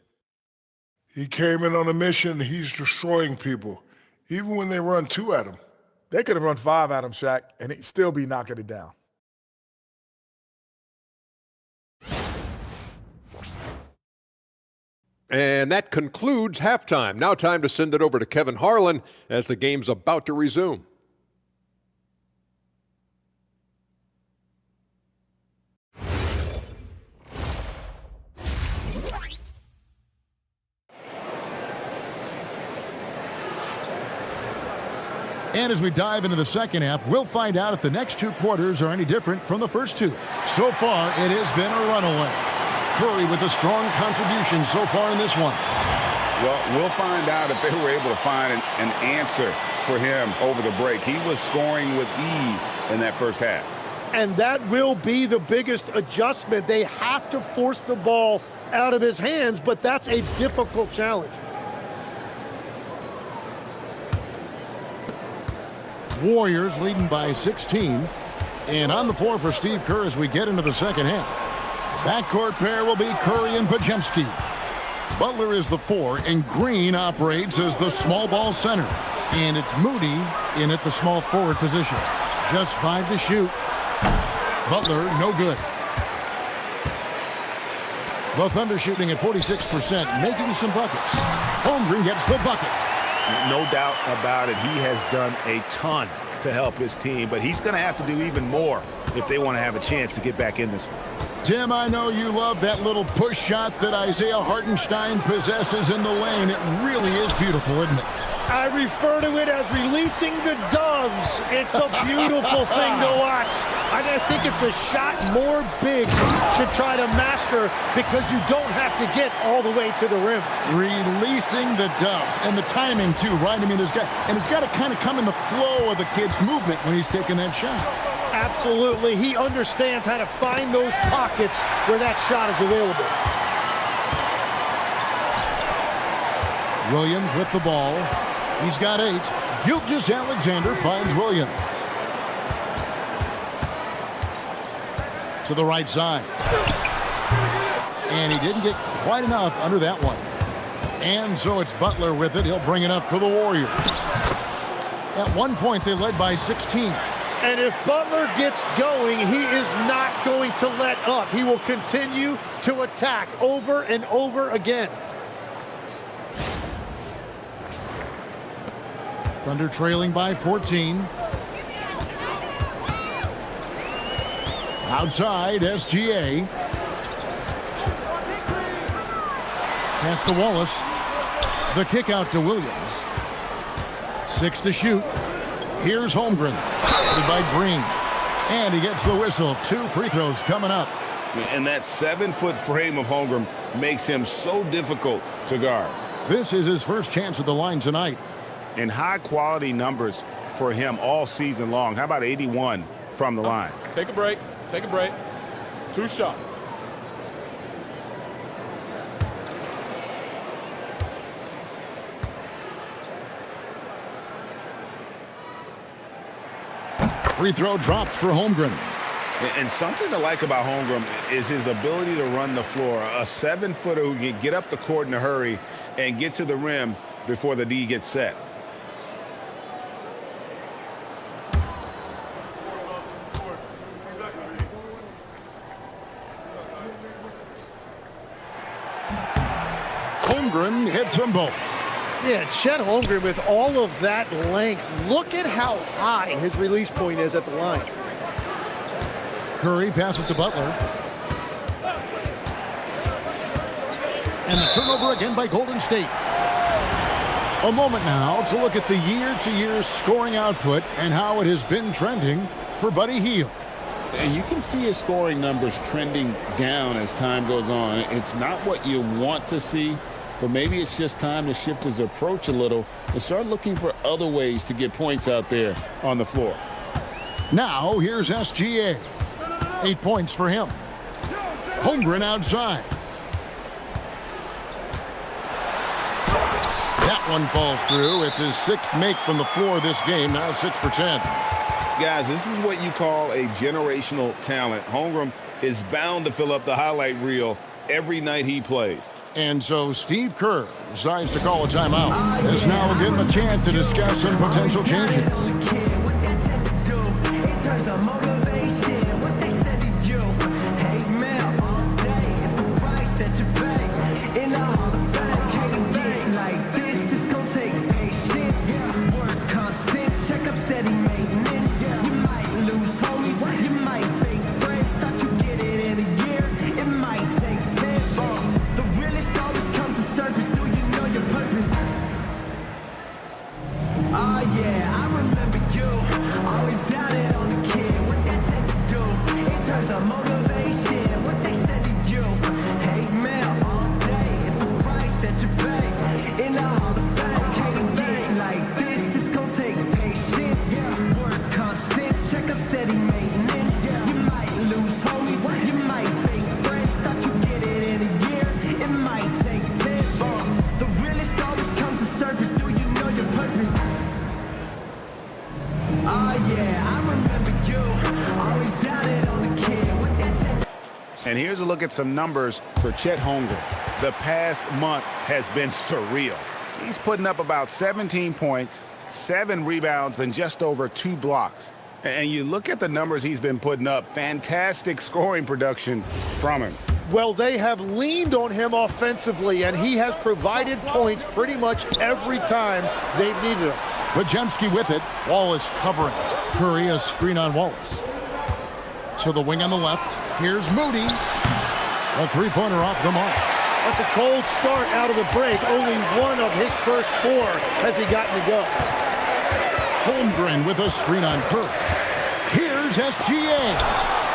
Speaker 9: He came in on a mission. He's destroying people, even when they run 2 at him.
Speaker 8: They could have run 5 at him, Shaq, and he'd still be knocking it down.
Speaker 7: And that concludes halftime. Now time to send it over to Kevin Harlan as the game's about to resume.
Speaker 1: And as we dive into the second half, we'll find out if the next 2 quarters are any different from the first 2. So far, it has been a runaway. Curry with a strong contribution so far in this one.
Speaker 2: Well, we'll find out if they were able to find an answer for him over the break. He was scoring with ease in that first half.
Speaker 3: And that will be the biggest adjustment. They have to force the ball out of his hands, but that's a difficult challenge.
Speaker 1: Warriors leading by 16. And on the floor for Steve Kerr as we get into the second half. Backcourt pair will be Curry and Podziemski. Butler is the 4, and Green operates as the small ball center. And it's Moody in at the small forward position. Just 5 to shoot. Butler, no good. The Thunder shooting at 46%, making some buckets. Holmgren gets the bucket.
Speaker 2: No doubt about it. He has done a ton to help his team, but he's going to have to do even more if they want to have a chance to get back in this one.
Speaker 1: Tim, I know you love that little push shot that Isaiah Hartenstein possesses in the lane. It really is beautiful, isn't it?
Speaker 3: I refer to it as releasing the doves. It's a beautiful thing to watch. I think it's a shot more bigs should try to master because you don't have to get all the way to the rim.
Speaker 1: Releasing the doves. And the timing, too, right? I mean, it's got to kind of come in the flow of the kid's movement when he's taking that shot.
Speaker 3: Absolutely. He understands how to find those pockets where that shot is available.
Speaker 1: Williams with the ball. He's got 8. Gilgeous-Alexander finds Williams. To the right side. And he didn't get quite enough under that one. And so it's Butler with it. He'll bring it up for the Warriors. At one point, they led by 16.
Speaker 3: And if Butler gets going, he is not going to let up. He will continue to attack over and over again.
Speaker 1: Thunder trailing by 14. Outside, SGA. Pass to Wallace. The kick out to Williams. 6 to shoot. Here's Holmgren. By Green. And he gets the whistle. 2 free throws coming up.
Speaker 6: And that 7-foot frame of Holmgren makes him so difficult to guard.
Speaker 1: This is his first chance at the line tonight.
Speaker 2: And high-quality numbers for him all season long. How about 81 from the line?
Speaker 5: Take a break. Take a break. 2 shots.
Speaker 1: Free throw drops for Holmgren.
Speaker 2: And something to like about Holmgren is his ability to run the floor. A 7-footer who can get up the court in a hurry and get to the rim before the D gets set.
Speaker 1: Holmgren hits them both.
Speaker 3: Yeah, Chet Holmgren with all of that length. Look at how high his release point is at the line.
Speaker 1: Curry passes to Butler. And the turnover again by Golden State. A moment now to look at the year-to-year scoring output and how it has been trending for Buddy Hield.
Speaker 6: And you can see his scoring numbers trending down as time goes on. It's not what you want to see, but maybe it's just time to shift his approach a little and start looking for other ways to get points out there on the floor.
Speaker 1: Now, here's SGA. 8 points for him. Holmgren outside. That one falls through. It's his 6th make from the floor this game. Now 6 for 10.
Speaker 6: Guys, this is what you call a generational talent. Holmgren is bound to fill up the highlight reel every night he plays.
Speaker 1: And so Steve Kerr decides to call a timeout. As now we'll give him a chance to discuss some potential changes.
Speaker 2: And here's a look at some numbers for Chet Holmgren. The past month has been surreal. He's putting up about 17 points, 7 rebounds, and just over 2 blocks. And you look at the numbers he's been putting up, fantastic scoring production from him.
Speaker 3: Well, they have leaned on him offensively, and he has provided points pretty much every time they've needed him.
Speaker 1: Podziemski with it. Wallace covering. Curry a screen on Wallace. To the wing on the left. Here's Moody. A three-pointer off the mark.
Speaker 3: That's a cold start out of the break. Only one of his first 4 has he gotten to go.
Speaker 1: Holmgren with a screen on Curry. Here's SGA.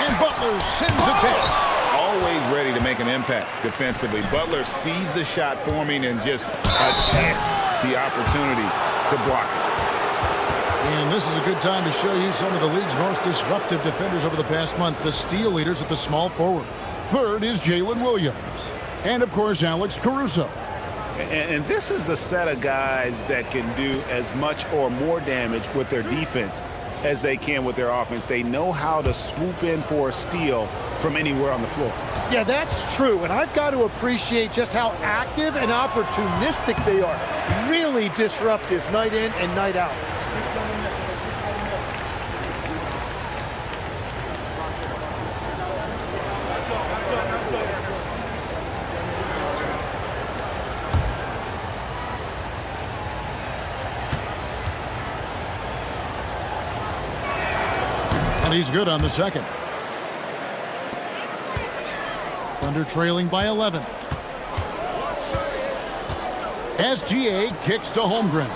Speaker 1: And Butler sends it back.
Speaker 2: Always ready to make an impact defensively. Butler sees the shot forming and just attacks the opportunity to block it.
Speaker 1: And this is a good time to show you some of the league's most disruptive defenders over the past month. The steal leaders at the small forward. Third is Jalen Williams. And, of course, Alex Caruso.
Speaker 2: And this is the set of guys that can do as much or more damage with their defense as they can with their offense. They know how to swoop in for a steal from anywhere on the floor.
Speaker 3: Yeah, that's true, and I've got to appreciate just how active and opportunistic they are. Really disruptive night in and night out.
Speaker 1: And he's good on the second. Thunder trailing by 11. SGA kicks to Holmgren.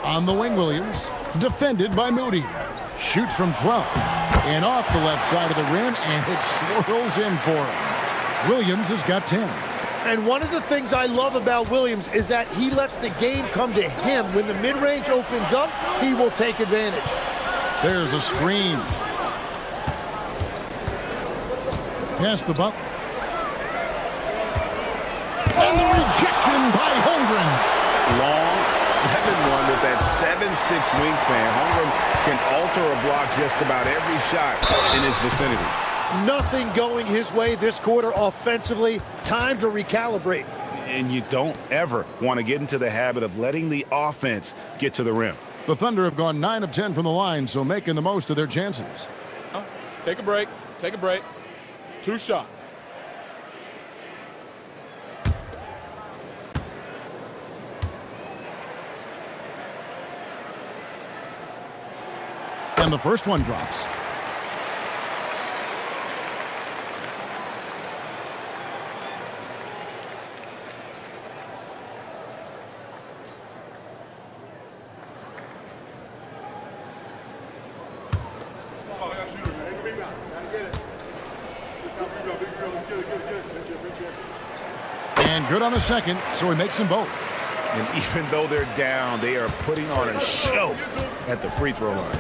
Speaker 1: On the wing, Williams. Defended by Moody. Shoots from 12. And off the left side of the rim, and it swirls in for him. Williams has got 10.
Speaker 3: And one of the things I love about Williams is that he lets the game come to him. When the mid-range opens up, he will take advantage.
Speaker 1: There's a screen. Pass to Butler. And the rejection by Holmgren.
Speaker 2: Long 7-1 with that 7'6" wingspan. Holmgren can alter a block just about every shot in his vicinity.
Speaker 3: Nothing going his way this quarter offensively. Time to recalibrate.
Speaker 2: And you don't ever want to get into the habit of letting the offense get to the rim.
Speaker 1: The Thunder have gone 9 of 10 from the line, so making the most of their chances.
Speaker 5: Take a break. Take a break. 2 shots.
Speaker 1: And the first one drops. And good on the second, so he makes them both.
Speaker 2: And even though they're down, they are putting on a show at the free throw line.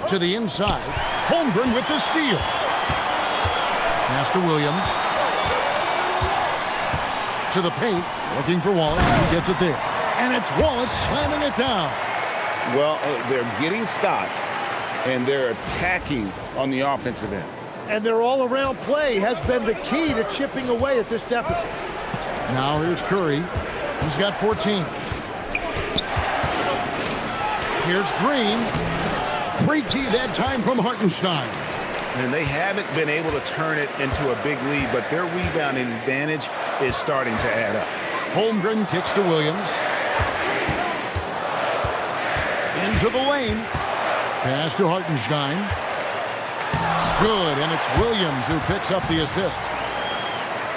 Speaker 1: To the inside, Holmgren with the steal. Pass to Williams. To the paint, looking for Wallace. He gets it there. And it's Wallace slamming it down.
Speaker 2: Well, they're getting stops, and they're attacking on the offensive end.
Speaker 3: And their all-around play has been the key to chipping away at this deficit.
Speaker 1: Now here's Curry. He's got 14. Here's Green. Great tee that time from Hartenstein.
Speaker 2: And they haven't been able to turn it into a big lead, but their rebounding advantage is starting to add up.
Speaker 1: Holmgren kicks to Williams. Into the lane. Pass to Hartenstein. Good, and it's Williams who picks up the assist.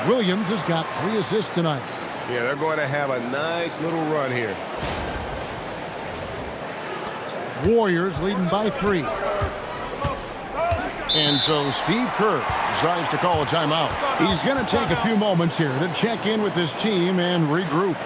Speaker 1: Williams has got 3 assists tonight.
Speaker 6: Yeah, they're going to have a nice little run here.
Speaker 1: Warriors leading by 3. And so Steve Kerr decides to call a timeout. He's going to take a few moments here to check in with his team and regroup.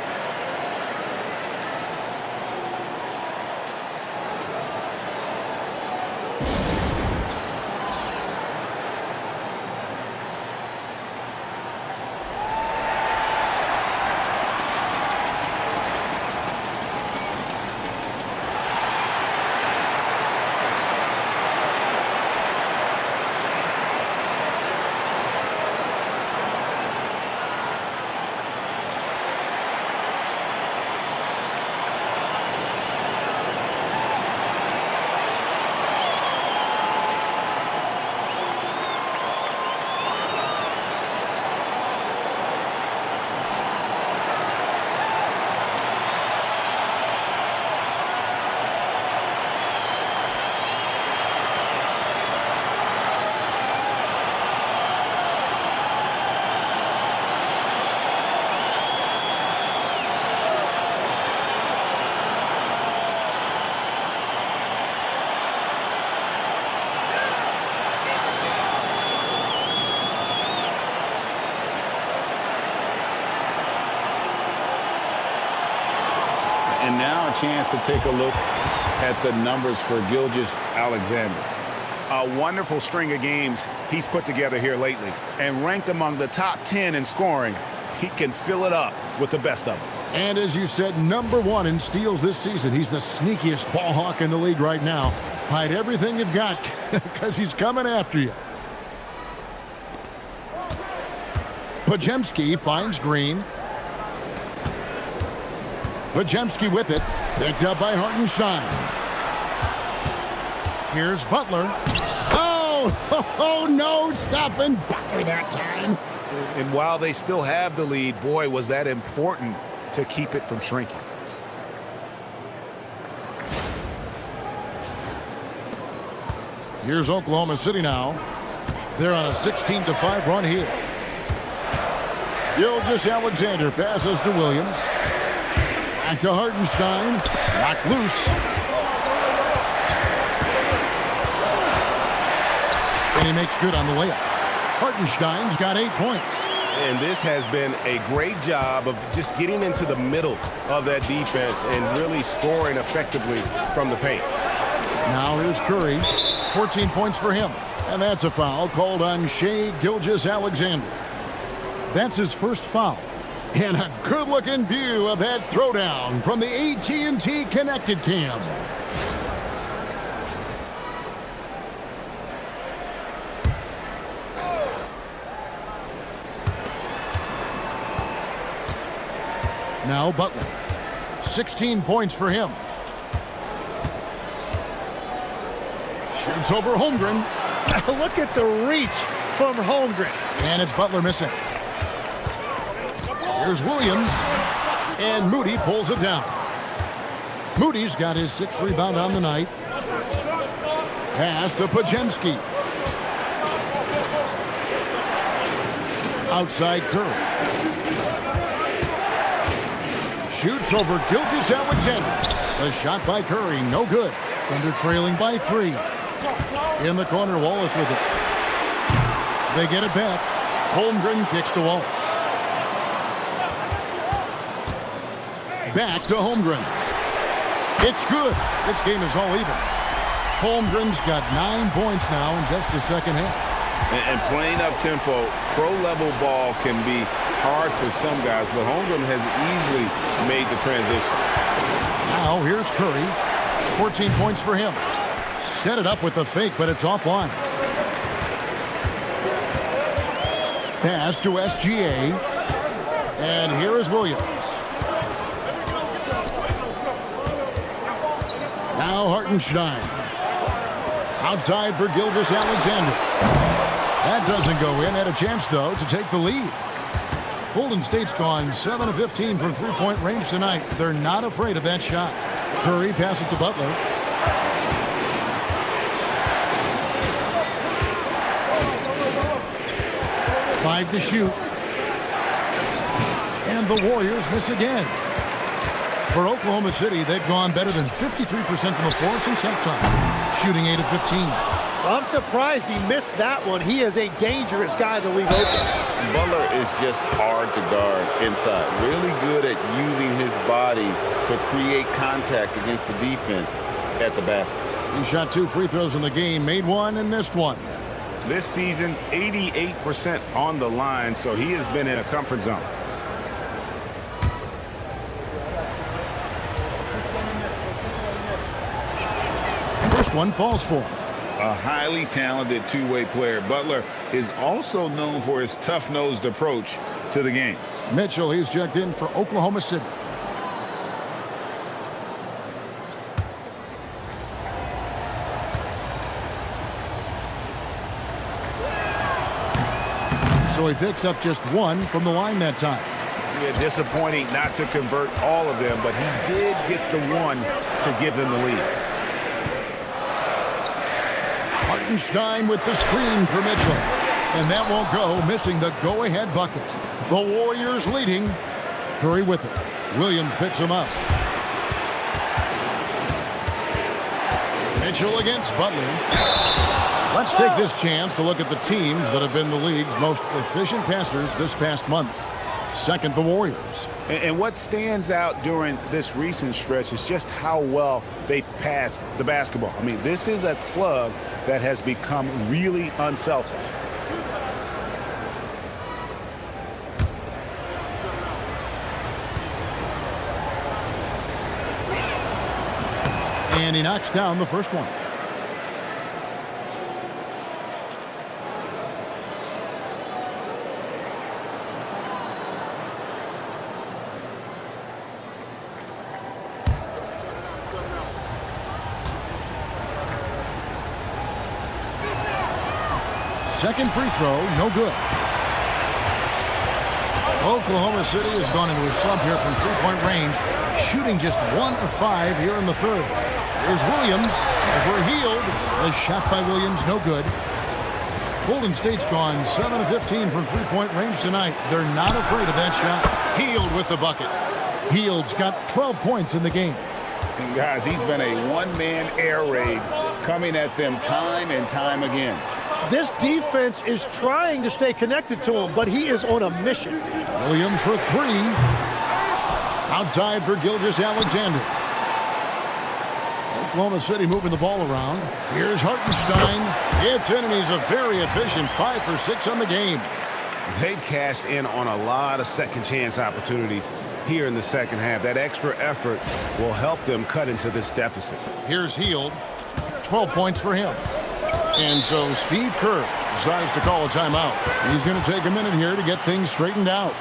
Speaker 2: And now a chance to take a look at the numbers for Gilgeous-Alexander. A wonderful string of games he's put together here lately. And ranked among the top 10 in scoring, he can fill it up with the best of them.
Speaker 1: And as you said, #1 in steals this season. He's the sneakiest ball hawk in the league right now. Hide everything you've got because he's coming after you. Pajemski finds Green. Pajemski with it. Picked up by Hartenstein. Here's Butler. Oh, no, stopping Butler that time.
Speaker 2: And while they still have the lead, boy, was that important to keep it from shrinking.
Speaker 1: Here's Oklahoma City now. They're on a 16-5 run here. Gilgeous-Alexander passes to Williams. Back to Hartenstein. Knocked loose. And he makes good on the layup. Hartenstein's got 8 points.
Speaker 6: And this has been a great job of just getting into the middle of that defense and really scoring effectively from the paint.
Speaker 1: Now here's Curry. 14 points for him. And that's a foul called on Shai Gilgeous-Alexander. That's his first foul. And a good-looking view of that throwdown from the AT&T Connected Cam. Now Butler. 16 points for him. Shoots over Holmgren.
Speaker 3: Look at the reach from Holmgren.
Speaker 1: And it's Butler missing. Here's Williams. And Moody pulls it down. Moody's got his 6th rebound on the night. Pass to Pajemski. Outside Curry. Shoots over Gilgeous-Alexander. The shot by Curry, no good. Thunder trailing by 3. In the corner, Wallace with it. They get it back. Holmgren kicks to Wallace. Back to Holmgren. It's good. This game is all even. Holmgren's got 9 points now in just the second half.
Speaker 6: And playing up-tempo, pro-level ball can be hard for some guys, but Holmgren has easily made the transition.
Speaker 1: Now here's Curry. 14 points for him. Set it up with the fake, but it's offline. Pass to SGA. And here is Williams. Now Hartenstein. Outside for Gilgeous-Alexander. That doesn't go in. Had a chance, though, to take the lead. Golden State's gone 7 of 15 from three-point range tonight. They're not afraid of that shot. Curry passes to Butler. Five to shoot. And the Warriors miss again. For Oklahoma City, they've gone better than 53% from the floor since halftime, shooting 8 of 15.
Speaker 3: I'm surprised he missed that one. He is a dangerous guy to leave open.
Speaker 6: Butler is just hard to guard inside. Really good at using his body to create contact against the defense at the basket.
Speaker 1: He shot 2 free throws in the game, made 1 and missed 1.
Speaker 2: This season, 88% on the line, so he has been in a comfort zone.
Speaker 1: First one falls for him.
Speaker 2: A highly talented two-way player. Butler is also known for his tough-nosed approach to the game.
Speaker 1: Mitchell, he's checked in for Oklahoma City. So he picks up just 1 from the line that time.
Speaker 2: Yeah, disappointing not to convert all of them, but he did get the 1 to give them the lead.
Speaker 1: Hartenstein with the screen for Mitchell. And that won't go, missing the go-ahead bucket. The Warriors leading. Curry with it. Williams picks him up. Mitchell against Butler. Let's take this chance to look at the teams that have been the league's most efficient passers this past month. Second, the Warriors.
Speaker 2: And what stands out during this recent stretch is just how well they passed the basketball. I mean, this is a club that has become really unselfish.
Speaker 1: And he knocks down the first one. Second free throw, no good. Oklahoma City has gone into a slump here from three-point range, shooting just 1 of 5 here in the third. Here's Williams over Hield. The shot by Williams, no good. Golden State's gone 7 of 15 from three-point range tonight. They're not afraid of that shot. Hield with the bucket. Hield's got 12 points in the game.
Speaker 2: And guys, he's been a one-man air raid coming at them time and time again.
Speaker 3: This defense is trying to stay connected to him, but he is on a mission.
Speaker 1: Williams for three. Outside for Gilgeous-Alexander. Oklahoma City moving the ball around. Here's Hartenstein. It's in, and he's a very efficient 5 for 6 on the game.
Speaker 2: They've cashed in on a lot of second chance opportunities here in the second half. That extra effort will help them cut into this deficit.
Speaker 1: Here's Hield. 12 points for him. And so Steve Kerr decides to call a timeout. He's going to take a minute here to get things straightened out.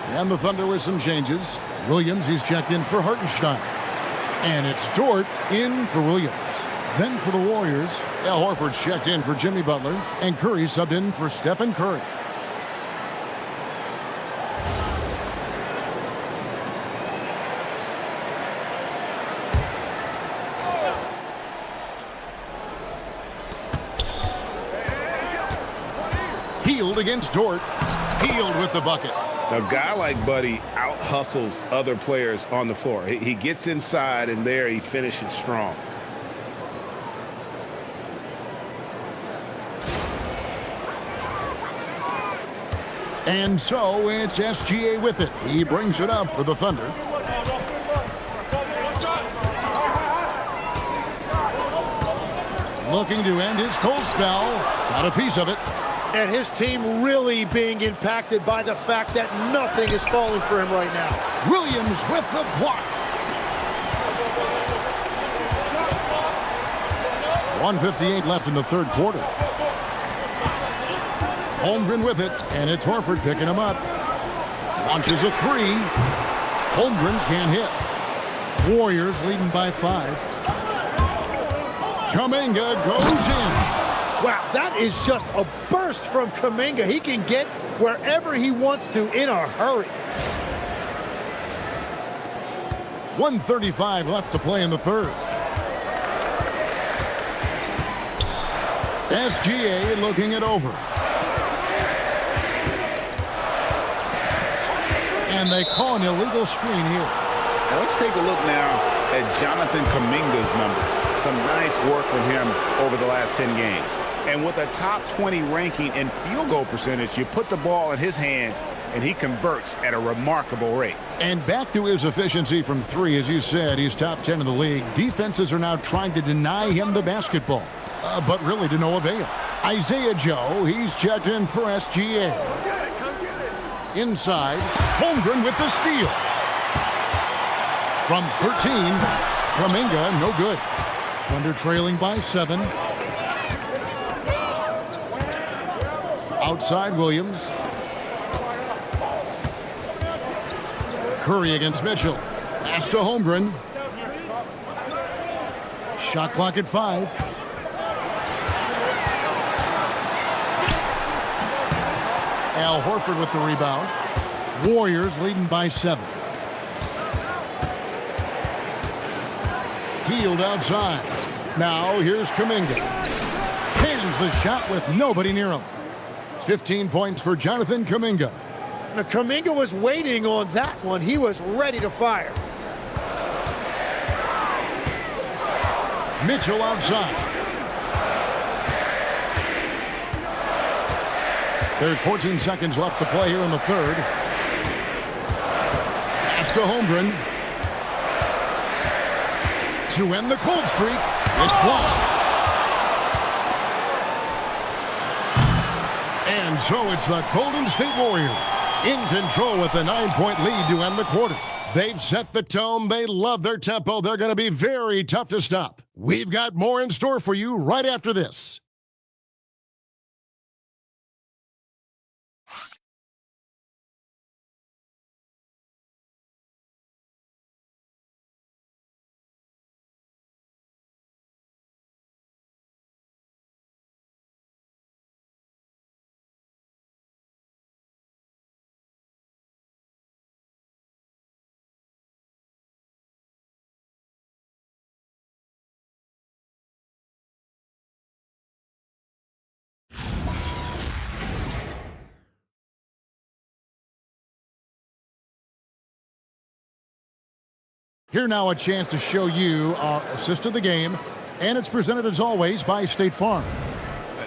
Speaker 1: And the Thunder with some changes. Williams, he's checked in for Hartenstein. And it's Dort in for Williams. Then for the Warriors, Al Horford's checked in for Jimmy Butler. And Curry subbed in for Stephen Curry. Hield against Dort. Hield with the bucket.
Speaker 2: A guy like Buddy out-hustles other players on the floor. He gets inside, and there he finishes strong.
Speaker 1: And so it's SGA with it. He brings it up for the Thunder. Looking to end his cold spell. Got a piece of it.
Speaker 3: And his team really being impacted by the fact that nothing is falling for him right now.
Speaker 1: Williams with the block. 1:58 left in the third quarter. Holmgren with it, and it's Horford picking him up. Launches a three. Holmgren can't hit. Warriors leading by 5. Kuminga goes in.
Speaker 3: Wow, that is just a burst from Kuminga. He can get wherever he wants to in a hurry.
Speaker 1: 1:35 left to play in the third. SGA looking it over. And they call an illegal screen here.
Speaker 2: Now let's take a look now at Jonathan Kuminga's number. Some nice work from him over the last 10 games. And with a top 20 ranking in field goal percentage, you put the ball in his hands, and he converts at a remarkable rate.
Speaker 1: And back to his efficiency from three, as you said, he's top 10 in the league. Defenses are now trying to deny him the basketball, but really to no avail. Isaiah Joe, he's checked in for SGA. Inside, Holmgren with the steal. From 13, Kuminga, no good. Thunder trailing by 7. Outside Williams. Curry against Mitchell. Pass to Holmgren. Shot clock at 5. Al Horford with the rebound. Warriors leading by 7. Healed outside. Now here's Kuminga. Hands the shot with nobody near him. 15 points for Jonathan Kuminga.
Speaker 3: Now, Kuminga was waiting on that one. He was ready to fire.
Speaker 1: Mitchell outside. There's 14 seconds left to play here in the third. Pass to Holmgren. To end the cold streak, it's blocked. And so it's the Golden State Warriors in control with a 9-point lead to end the quarter. They've set the tone. They love their tempo. They're going to be very tough to stop. We've got more in store for you right after this. Here now a chance to show you our assist of the game, and it's presented as always by State Farm.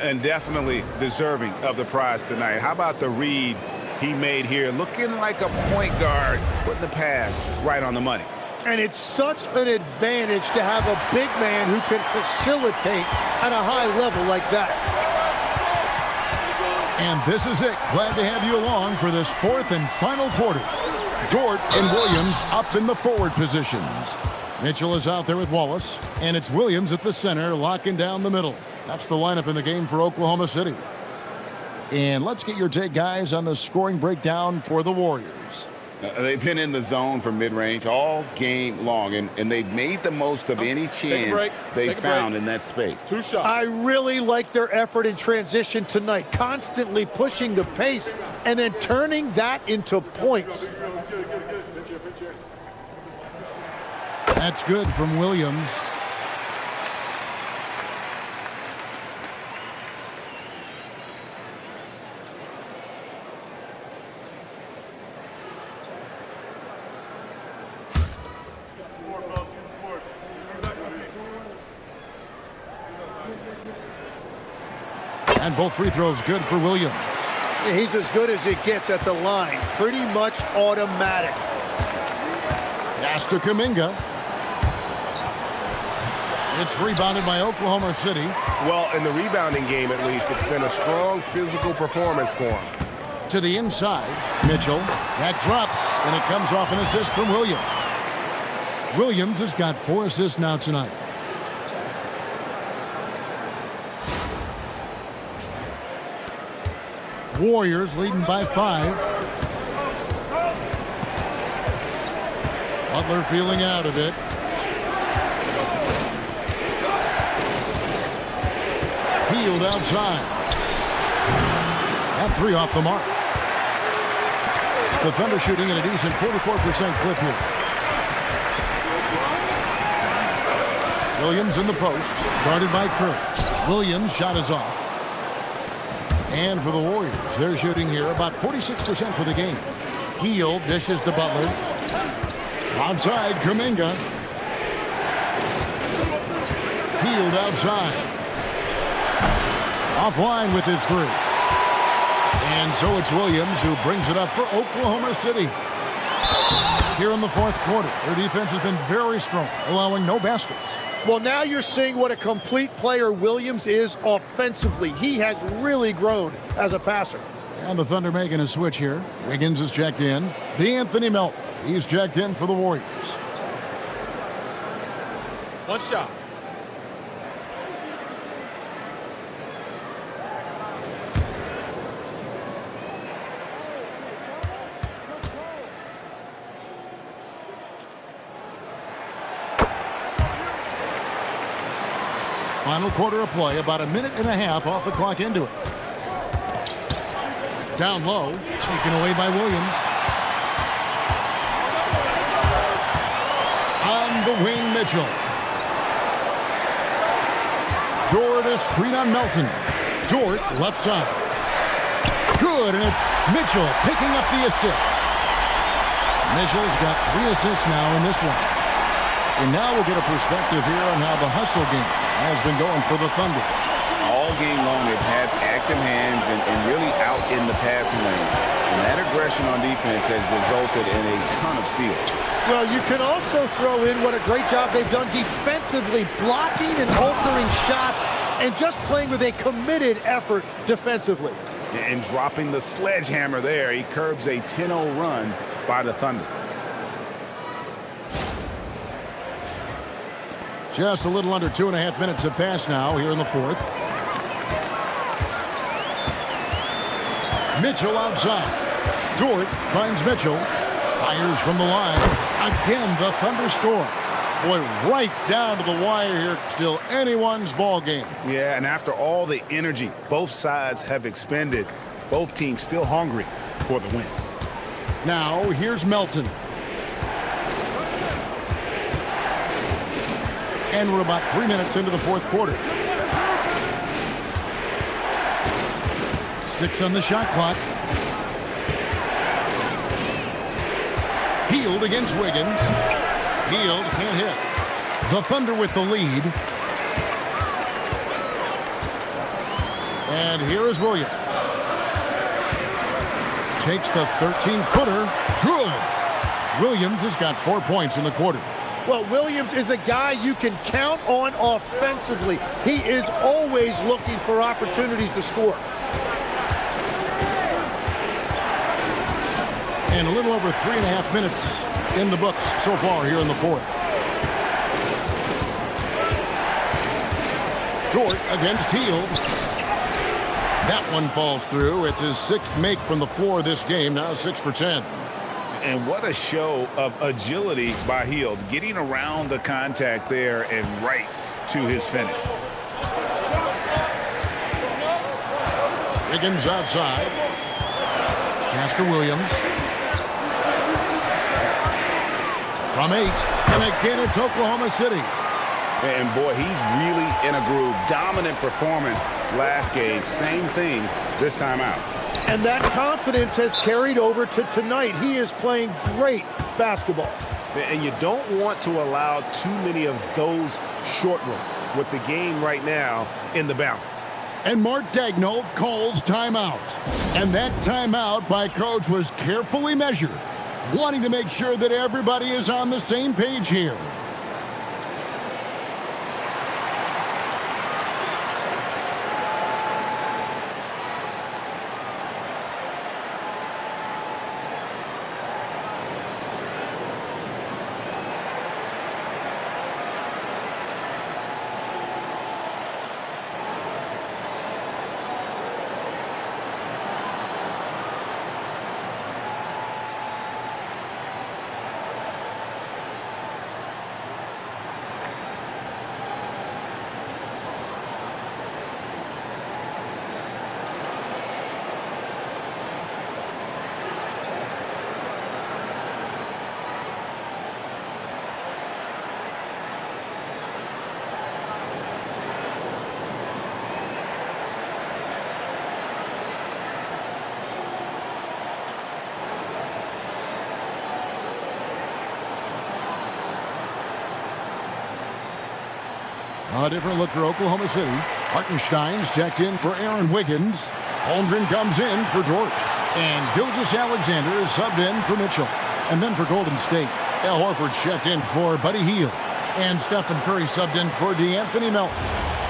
Speaker 2: And definitely deserving of the prize tonight. How about the read he made here? Looking like a point guard, putting the pass right on the money.
Speaker 3: And it's such an advantage to have a big man who can facilitate at a high level like that.
Speaker 1: And this is it. Glad to have you along for this fourth and final quarter. Dort and Williams up in the forward positions. Mitchell is out there with Wallace, and it's Williams at the center, locking down the middle. That's the lineup in the game for Oklahoma City. And let's get your take, guys, on the scoring breakdown for the Warriors.
Speaker 6: They've been in the zone for mid-range all game long, and they've made the most of any chance they found in that space.
Speaker 5: 2 shots.
Speaker 3: I really like their effort in transition tonight, constantly pushing the pace and then turning that into points.
Speaker 1: That's good from Williams. And both free throws good for Williams.
Speaker 3: He's as good as it gets at the line. Pretty much automatic.
Speaker 1: Pass to Kuminga. It's rebounded by Oklahoma City.
Speaker 6: Well, in the rebounding game, at least, it's been a strong physical performance for him.
Speaker 1: To the inside, Mitchell. That drops, and it comes off an assist from Williams. Williams has got 4 assists now tonight. Warriors leading by 5. Butler feeling out a bit. Healed outside. That 3 off the mark. The Thunder shooting at a decent 44% clip here. Williams in the post, guarded by Curry. Williams' shot is off. And for the Warriors, they're shooting here about 46% for the game. Hield dishes to Butler. Outside, Kuminga. Hield outside. Offline with his three. And so it's Williams who brings it up for Oklahoma City. Here in the fourth quarter, their defense has been very strong, allowing no baskets.
Speaker 3: Well, now you're seeing what a complete player Williams is offensively. He has really grown as a passer.
Speaker 1: And the Thunder making a switch here. Wiggins is checked in. D'Anthony Melton, he's checked in for the Warriors.
Speaker 5: One shot.
Speaker 1: Final quarter of play, about a minute and a half off the clock into it. Down low, taken away by Williams. On the wing, Mitchell. Dort is screen on Melton. Dort left side. Good, and it's Mitchell picking up the assist. Mitchell's got 3 assists now in this one. And now we'll get a perspective here on how the hustle game has been going for the Thunder.
Speaker 2: All game long, they've had active hands and really out in the passing lanes. And that aggression on defense has resulted in a ton of steals.
Speaker 3: Well, you can also throw in what a great job they've done defensively, blocking and altering shots and just playing with a committed effort defensively.
Speaker 2: And dropping the sledgehammer there, he curbs a 10-0 run by the Thunder.
Speaker 1: Just a little under 2.5 minutes have passed now here in the fourth. Mitchell outside. Dort finds Mitchell. Fires from the line. Again, the Thunder score. Boy, right down to the wire here. Still anyone's ball game.
Speaker 2: Yeah, and after all the energy both sides have expended, both teams still hungry for the win.
Speaker 1: Now, here's Melton. And we're about 3 minutes into the fourth quarter. 6 on the shot clock. Hield against Wiggins. Hield can't hit. The Thunder with the lead. And here is Williams. Takes the 13-footer. Good. Williams has got 4 points in the quarter.
Speaker 3: Well, Williams is a guy you can count on offensively. He is always looking for opportunities to score.
Speaker 1: And a little over 3.5 minutes in the books so far here in the fourth. Dort against Hield. That one falls through. It's his 6th make from the floor this game, now 6 for 10.
Speaker 2: And what a show of agility by Hield, getting around the contact there and right to his finish.
Speaker 1: Wiggins outside. Pass to Williams. From 8. And again, it's Oklahoma City.
Speaker 2: And boy, he's really in a groove. Dominant performance last game. Same thing this time out.
Speaker 3: And that confidence has carried over to tonight. He is playing great basketball.
Speaker 2: And you don't want to allow too many of those short ones with the game right now in the balance.
Speaker 1: And Mark Daigneault calls timeout. And that timeout by Coach was carefully measured, wanting to make sure that everybody is on the same page here. A different look for Oklahoma City. Hartenstein's checked in for Aaron Wiggins. Holmgren comes in for Dort. And Gilgeous-Alexander is subbed in for Mitchell. And then for Golden State, Al Horford's checked in for Buddy Hield. And Stephen Curry subbed in for DeAnthony Melton.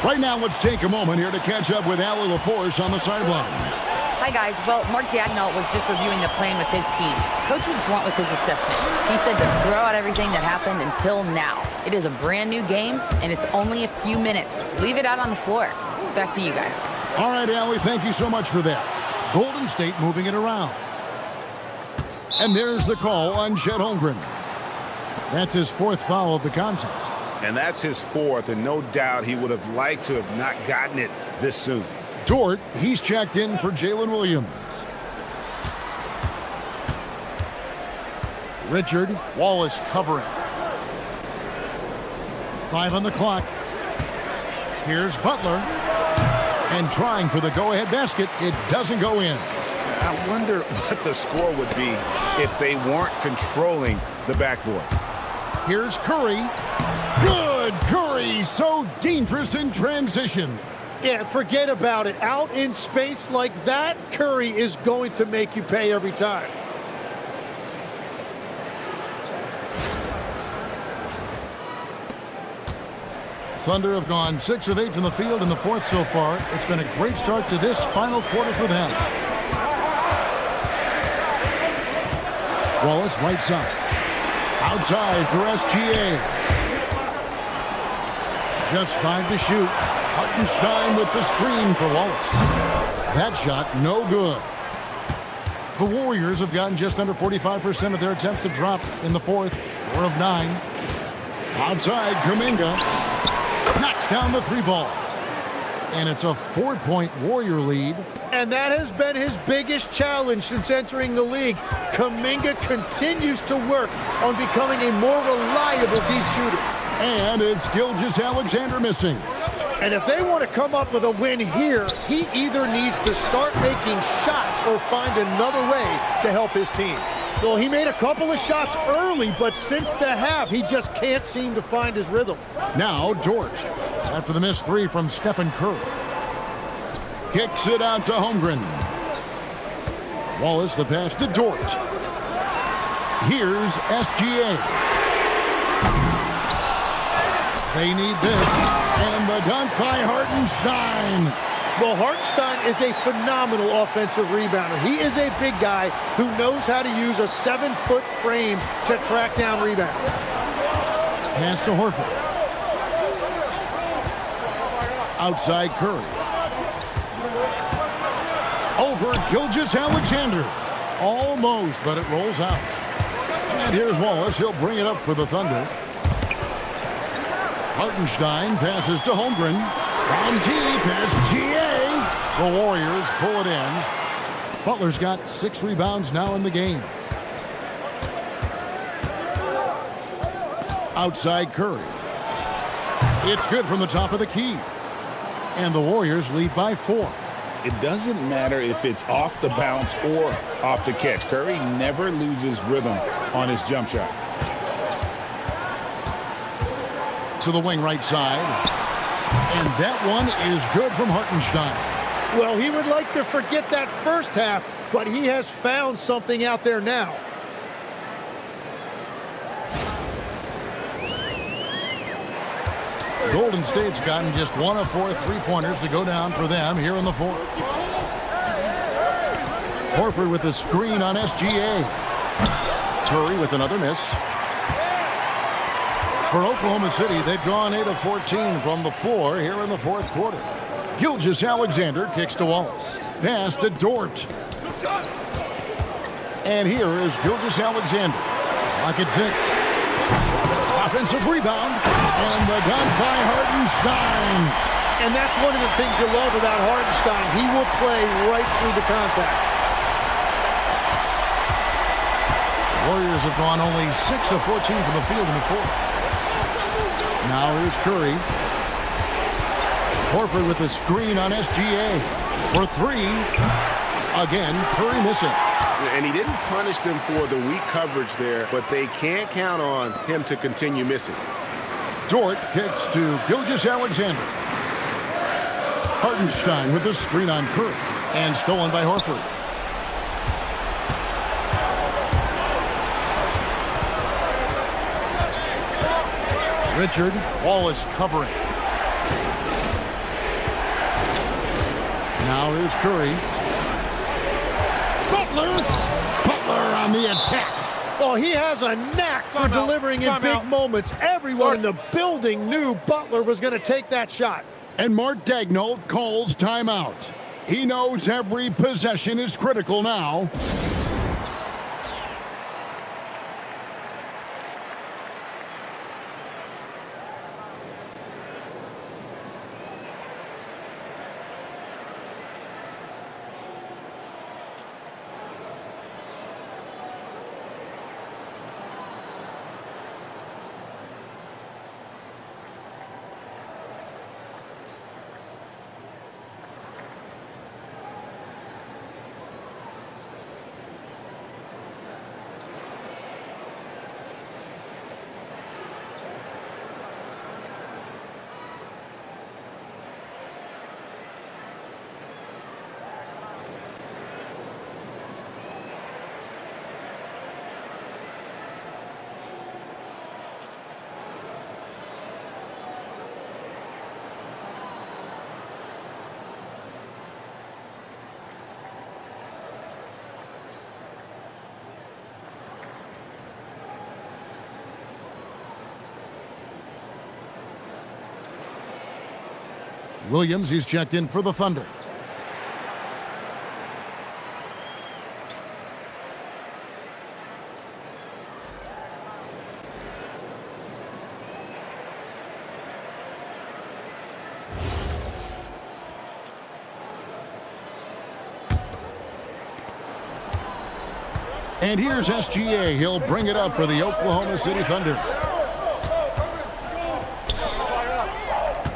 Speaker 1: Right now, let's take a moment here to catch up with Allie LaForce on the sidelines.
Speaker 4: Hi, guys. Well, Mark Daigneault was just reviewing the plan with his team. Coach was blunt with his assessment. He said to throw out everything that happened until now. It is a brand new game, and it's only a few minutes. Leave it out on the floor. Back to you guys.
Speaker 1: All right, Allie, thank you so much for that. Golden State moving it around. And there's the call on Chet Holmgren. That's his 4th foul of the contest.
Speaker 2: And that's his 4th, and no doubt he would have liked to have not gotten it this soon.
Speaker 1: Dort, he's checked in for Jalen Williams. Richard, Wallace covering. 5 on the clock. Here's Butler. And trying for the go-ahead basket. It doesn't go in.
Speaker 2: I wonder what the score would be if they weren't controlling the backboard.
Speaker 1: Here's Curry. Good! Curry, so dangerous in transition.
Speaker 3: Yeah, forget about it. Out in space like that, Curry is going to make you pay every time.
Speaker 1: Thunder have gone 6 of 8 from the field in the 4th so far. It's been a great start to this final quarter for them. Wallace right side. Outside for SGA. Just 5 to shoot. Hartenstein with the screen for Wallace. That shot no good. The Warriors have gotten just under 45% of their attempts to drop in the 4th. 4 of 9. Outside, Kuminga knocks down the 3-ball. And it's a 4-point Warrior lead.
Speaker 3: And that has been his biggest challenge since entering the league. Kuminga continues to work on becoming a more reliable deep shooter.
Speaker 1: And it's Gilgeous-Alexander missing.
Speaker 3: And if they want to come up with a win here, he either needs to start making shots or find another way to help his team. Well, he made a couple of shots early, but since the half, he just can't seem to find his rhythm.
Speaker 1: Now Dort, after the missed 3 from Stephen Curry. Kicks it out to Holmgren. Wallace the pass to Dort. Here's SGA. They need this. And the dunk by Hartenstein.
Speaker 3: Well, Hartenstein is a phenomenal offensive rebounder. He is a big guy who knows how to use a 7-foot frame to track down rebounds.
Speaker 1: Pass to Horford. Outside Curry. Over Gilgeous-Alexander. Almost, but it rolls out. And here's Wallace. He'll bring it up for the Thunder. Hartenstein passes to Holmgren. From deep, SGA. The Warriors pull it in. Butler's got 6 rebounds now in the game. Outside Curry. It's good from the top of the key. And the Warriors lead by 4.
Speaker 2: It doesn't matter if it's off the bounce or off the catch. Curry never loses rhythm on his jump shot.
Speaker 1: To the wing right side. And that one is good from Hartenstein.
Speaker 3: Well, he would like to forget that first half, but he has found something out there now.
Speaker 1: Golden State's gotten just 1 of 4 3-pointers to go down for them here in the 4th. Horford with the screen on SGA. Curry with another miss. For Oklahoma City, they've gone 8 of 14 from the floor here in the 4th quarter. Gilgeous-Alexander kicks to Wallace. Pass to Dort. And here is Gilgeous-Alexander. Clock at 6. Offensive rebound. And the dunk by Hartenstein.
Speaker 3: And that's one of the things you love about Hartenstein. He will play right through the contact.
Speaker 1: Warriors have gone only 6 of 14 from the field in the 4th. Now here's Curry. Horford with the screen on SGA. For 3. Again, Curry missing.
Speaker 2: And he didn't punish them for the weak coverage there, but they can't count on him to continue missing.
Speaker 1: Dort kicks to Gilgeous-Alexander. Hartenstein with the screen on Curry. And stolen by Horford. Richard, Wallace covering. Now here's Curry. Butler on the attack.
Speaker 3: Oh, he has a knack for delivering in big moments. Everyone in the building knew Butler was going to take that shot.
Speaker 1: And Mark Daigneault calls timeout. He knows every possession is critical now. Williams, he's checked in for the Thunder. And here's SGA. He'll bring it up for the Oklahoma City Thunder.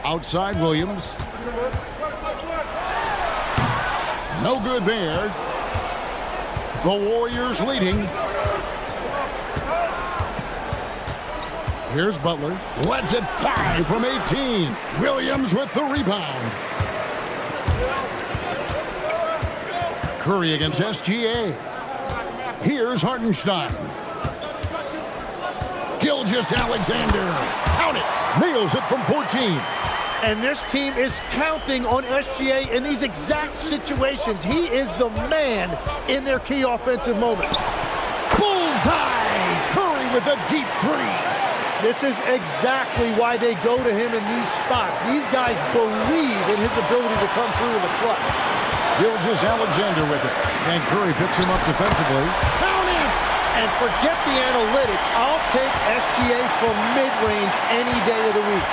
Speaker 1: Outside Williams. No good there. The Warriors leading. Here's Butler. Lets it 5 from 18. Williams with the rebound. Curry against SGA. Here's Hartenstein. Gilgeous-Alexander. Count it. Nails it from 14.
Speaker 3: And this team is counting on SGA in these exact situations. He is the man in their key offensive moments.
Speaker 1: Bullseye! Curry with a deep three.
Speaker 3: This is exactly why they go to him in these spots. These guys believe in his ability to come through in the clutch.
Speaker 1: Gilgeous-Alexander with it. And Curry picks him up defensively.
Speaker 3: Count it! And forget the analytics. I'll take SGA from mid-range any day of the week.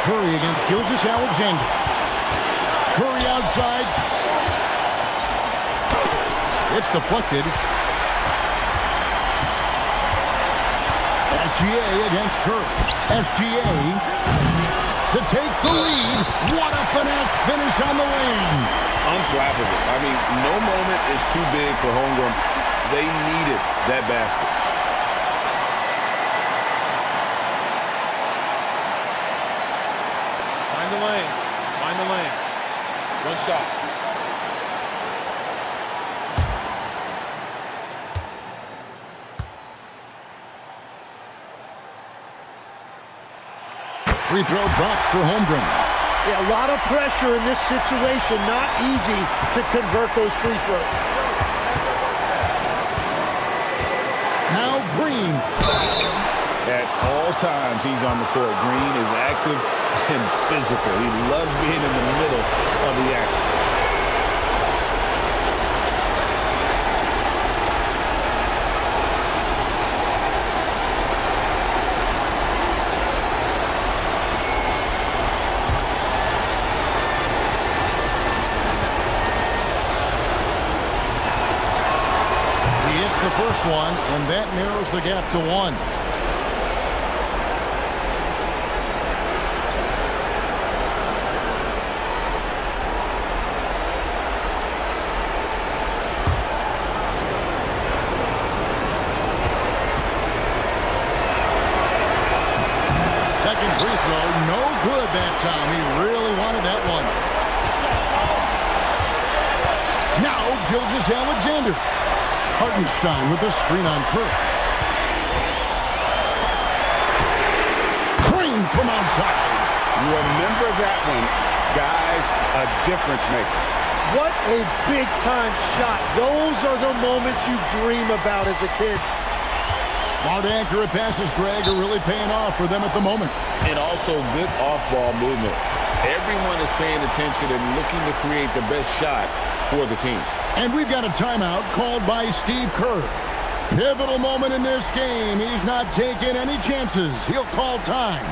Speaker 1: Curry against Gilgeous-Alexander. Curry outside. It's deflected. SGA against Curry. SGA to take the lead. What a finesse finish on the wing.
Speaker 6: Unflappable. I mean, no moment is too big for homegrown. They needed that basket.
Speaker 5: Find the lanes. Find the lanes. One shot.
Speaker 1: Free throw drops for Holmgren.
Speaker 3: Yeah, a lot of pressure in this situation. Not easy to convert those free throws.
Speaker 1: Now Green.
Speaker 6: At all times he's on the court. Green is active and physical. He loves being in the middle of the action.
Speaker 1: The first one, and that narrows the gap to 1. Second free throw, no Gilgeous-Alexander. Hartenstein with the screen on Curry. Green from outside.
Speaker 6: Remember that one, guys, a difference maker.
Speaker 3: What a big-time shot. Those are the moments you dream about as a kid.
Speaker 1: Smart accurate passes, Greg, are really paying off for them at the moment.
Speaker 10: And also good off-ball movement. Everyone is paying attention and looking to create the best shot for the team.
Speaker 1: And we've got a timeout called by Steve Kerr. Pivotal moment in this game. He's not taking any chances. He'll call time.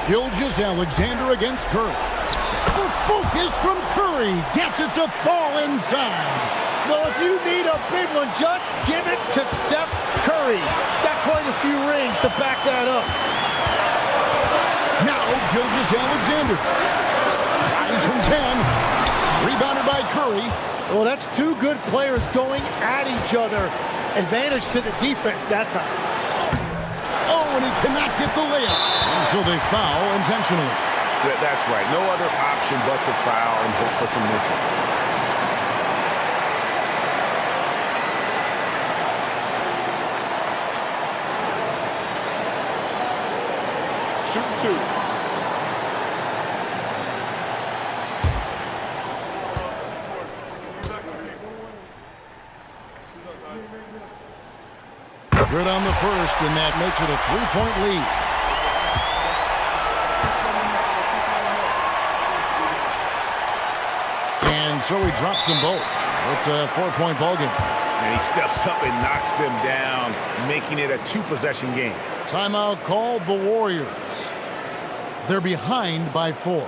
Speaker 1: Gilgeous-Alexander against Curry. The focus from Curry gets it to fall inside.
Speaker 3: Well, if you need a big one, just give it to Steph Curry. Got quite a few rings to back that up.
Speaker 1: Now, Gilgeous-Alexander. Tries from 10. Rebounded by Curry.
Speaker 3: Well, that's two good players going at each other. Advantage to the defense that time.
Speaker 1: Oh, and he cannot get the layup. And so they foul intentionally.
Speaker 10: That's right. No other option but to foul and hope for some misses.
Speaker 5: Shoot two.
Speaker 1: Good on the first, and that makes it a 3-point lead. And so he drops them both. It's a 4-point ball game.
Speaker 2: And he steps up and knocks them down, making it a 2-possession game.
Speaker 1: Timeout called the Warriors. They're behind by 4.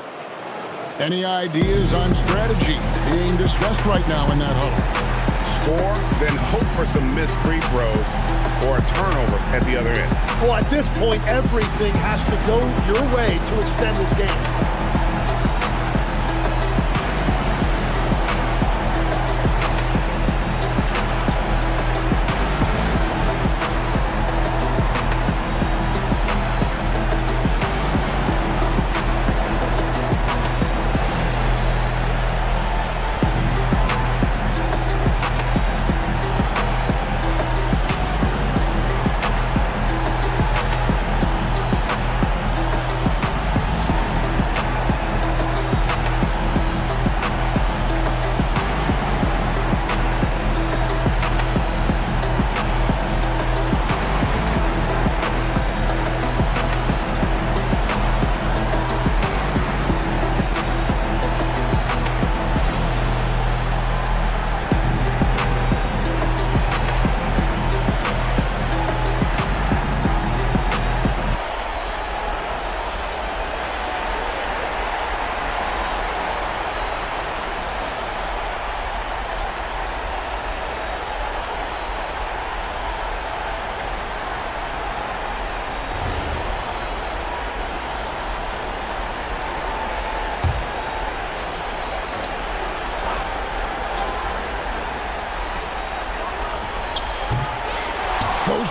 Speaker 1: Any ideas on strategy being discussed right now in that huddle?
Speaker 2: Score, then hope for some missed free throws or a turnover at the other end.
Speaker 3: Well, at this point, everything has to go your way to extend this game.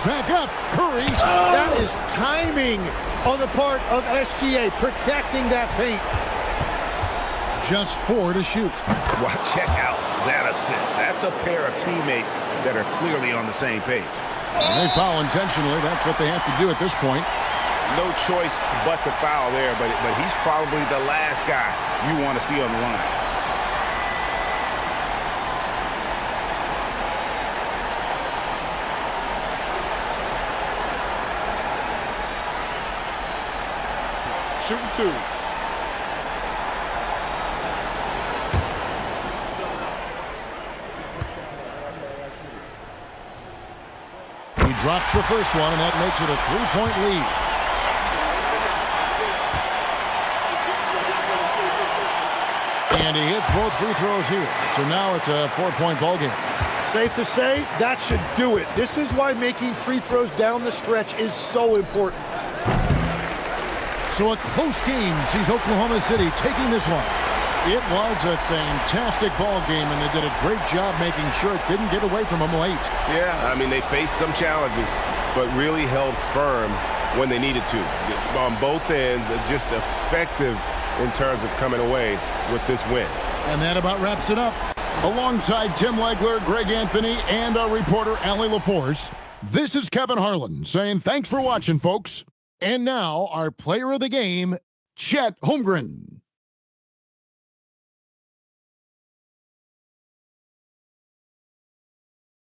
Speaker 1: back up. Curry.
Speaker 3: That is timing on the part of SGA, protecting that paint.
Speaker 1: Just 4 to shoot.
Speaker 2: Well, check out that assist. That's a pair of teammates that are clearly on the same page.
Speaker 1: And they foul intentionally. That's what they have to do at this point.
Speaker 2: No choice but to foul there, but he's probably the last guy you want to see on the line.
Speaker 5: Shooting 2.
Speaker 1: He drops the first one, and that makes it a 3-point lead. And he hits both free throws here. So now it's a 4-point ball game.
Speaker 3: Safe to say, that should do it. This is why making free throws down the stretch is so important.
Speaker 1: So a close game sees Oklahoma City taking this one. It was a fantastic ball game, and they did a great job making sure it didn't get away from them late.
Speaker 6: Yeah, I mean, they faced some challenges, but really held firm when they needed to. On both ends, just effective in terms of coming away with this win.
Speaker 1: And that about wraps it up. Alongside Tim Legler, Greg Anthony, and our reporter, Allie LaForce, this is Kevin Harlan saying thanks for watching, folks. And now, our player of the game, Chet Holmgren.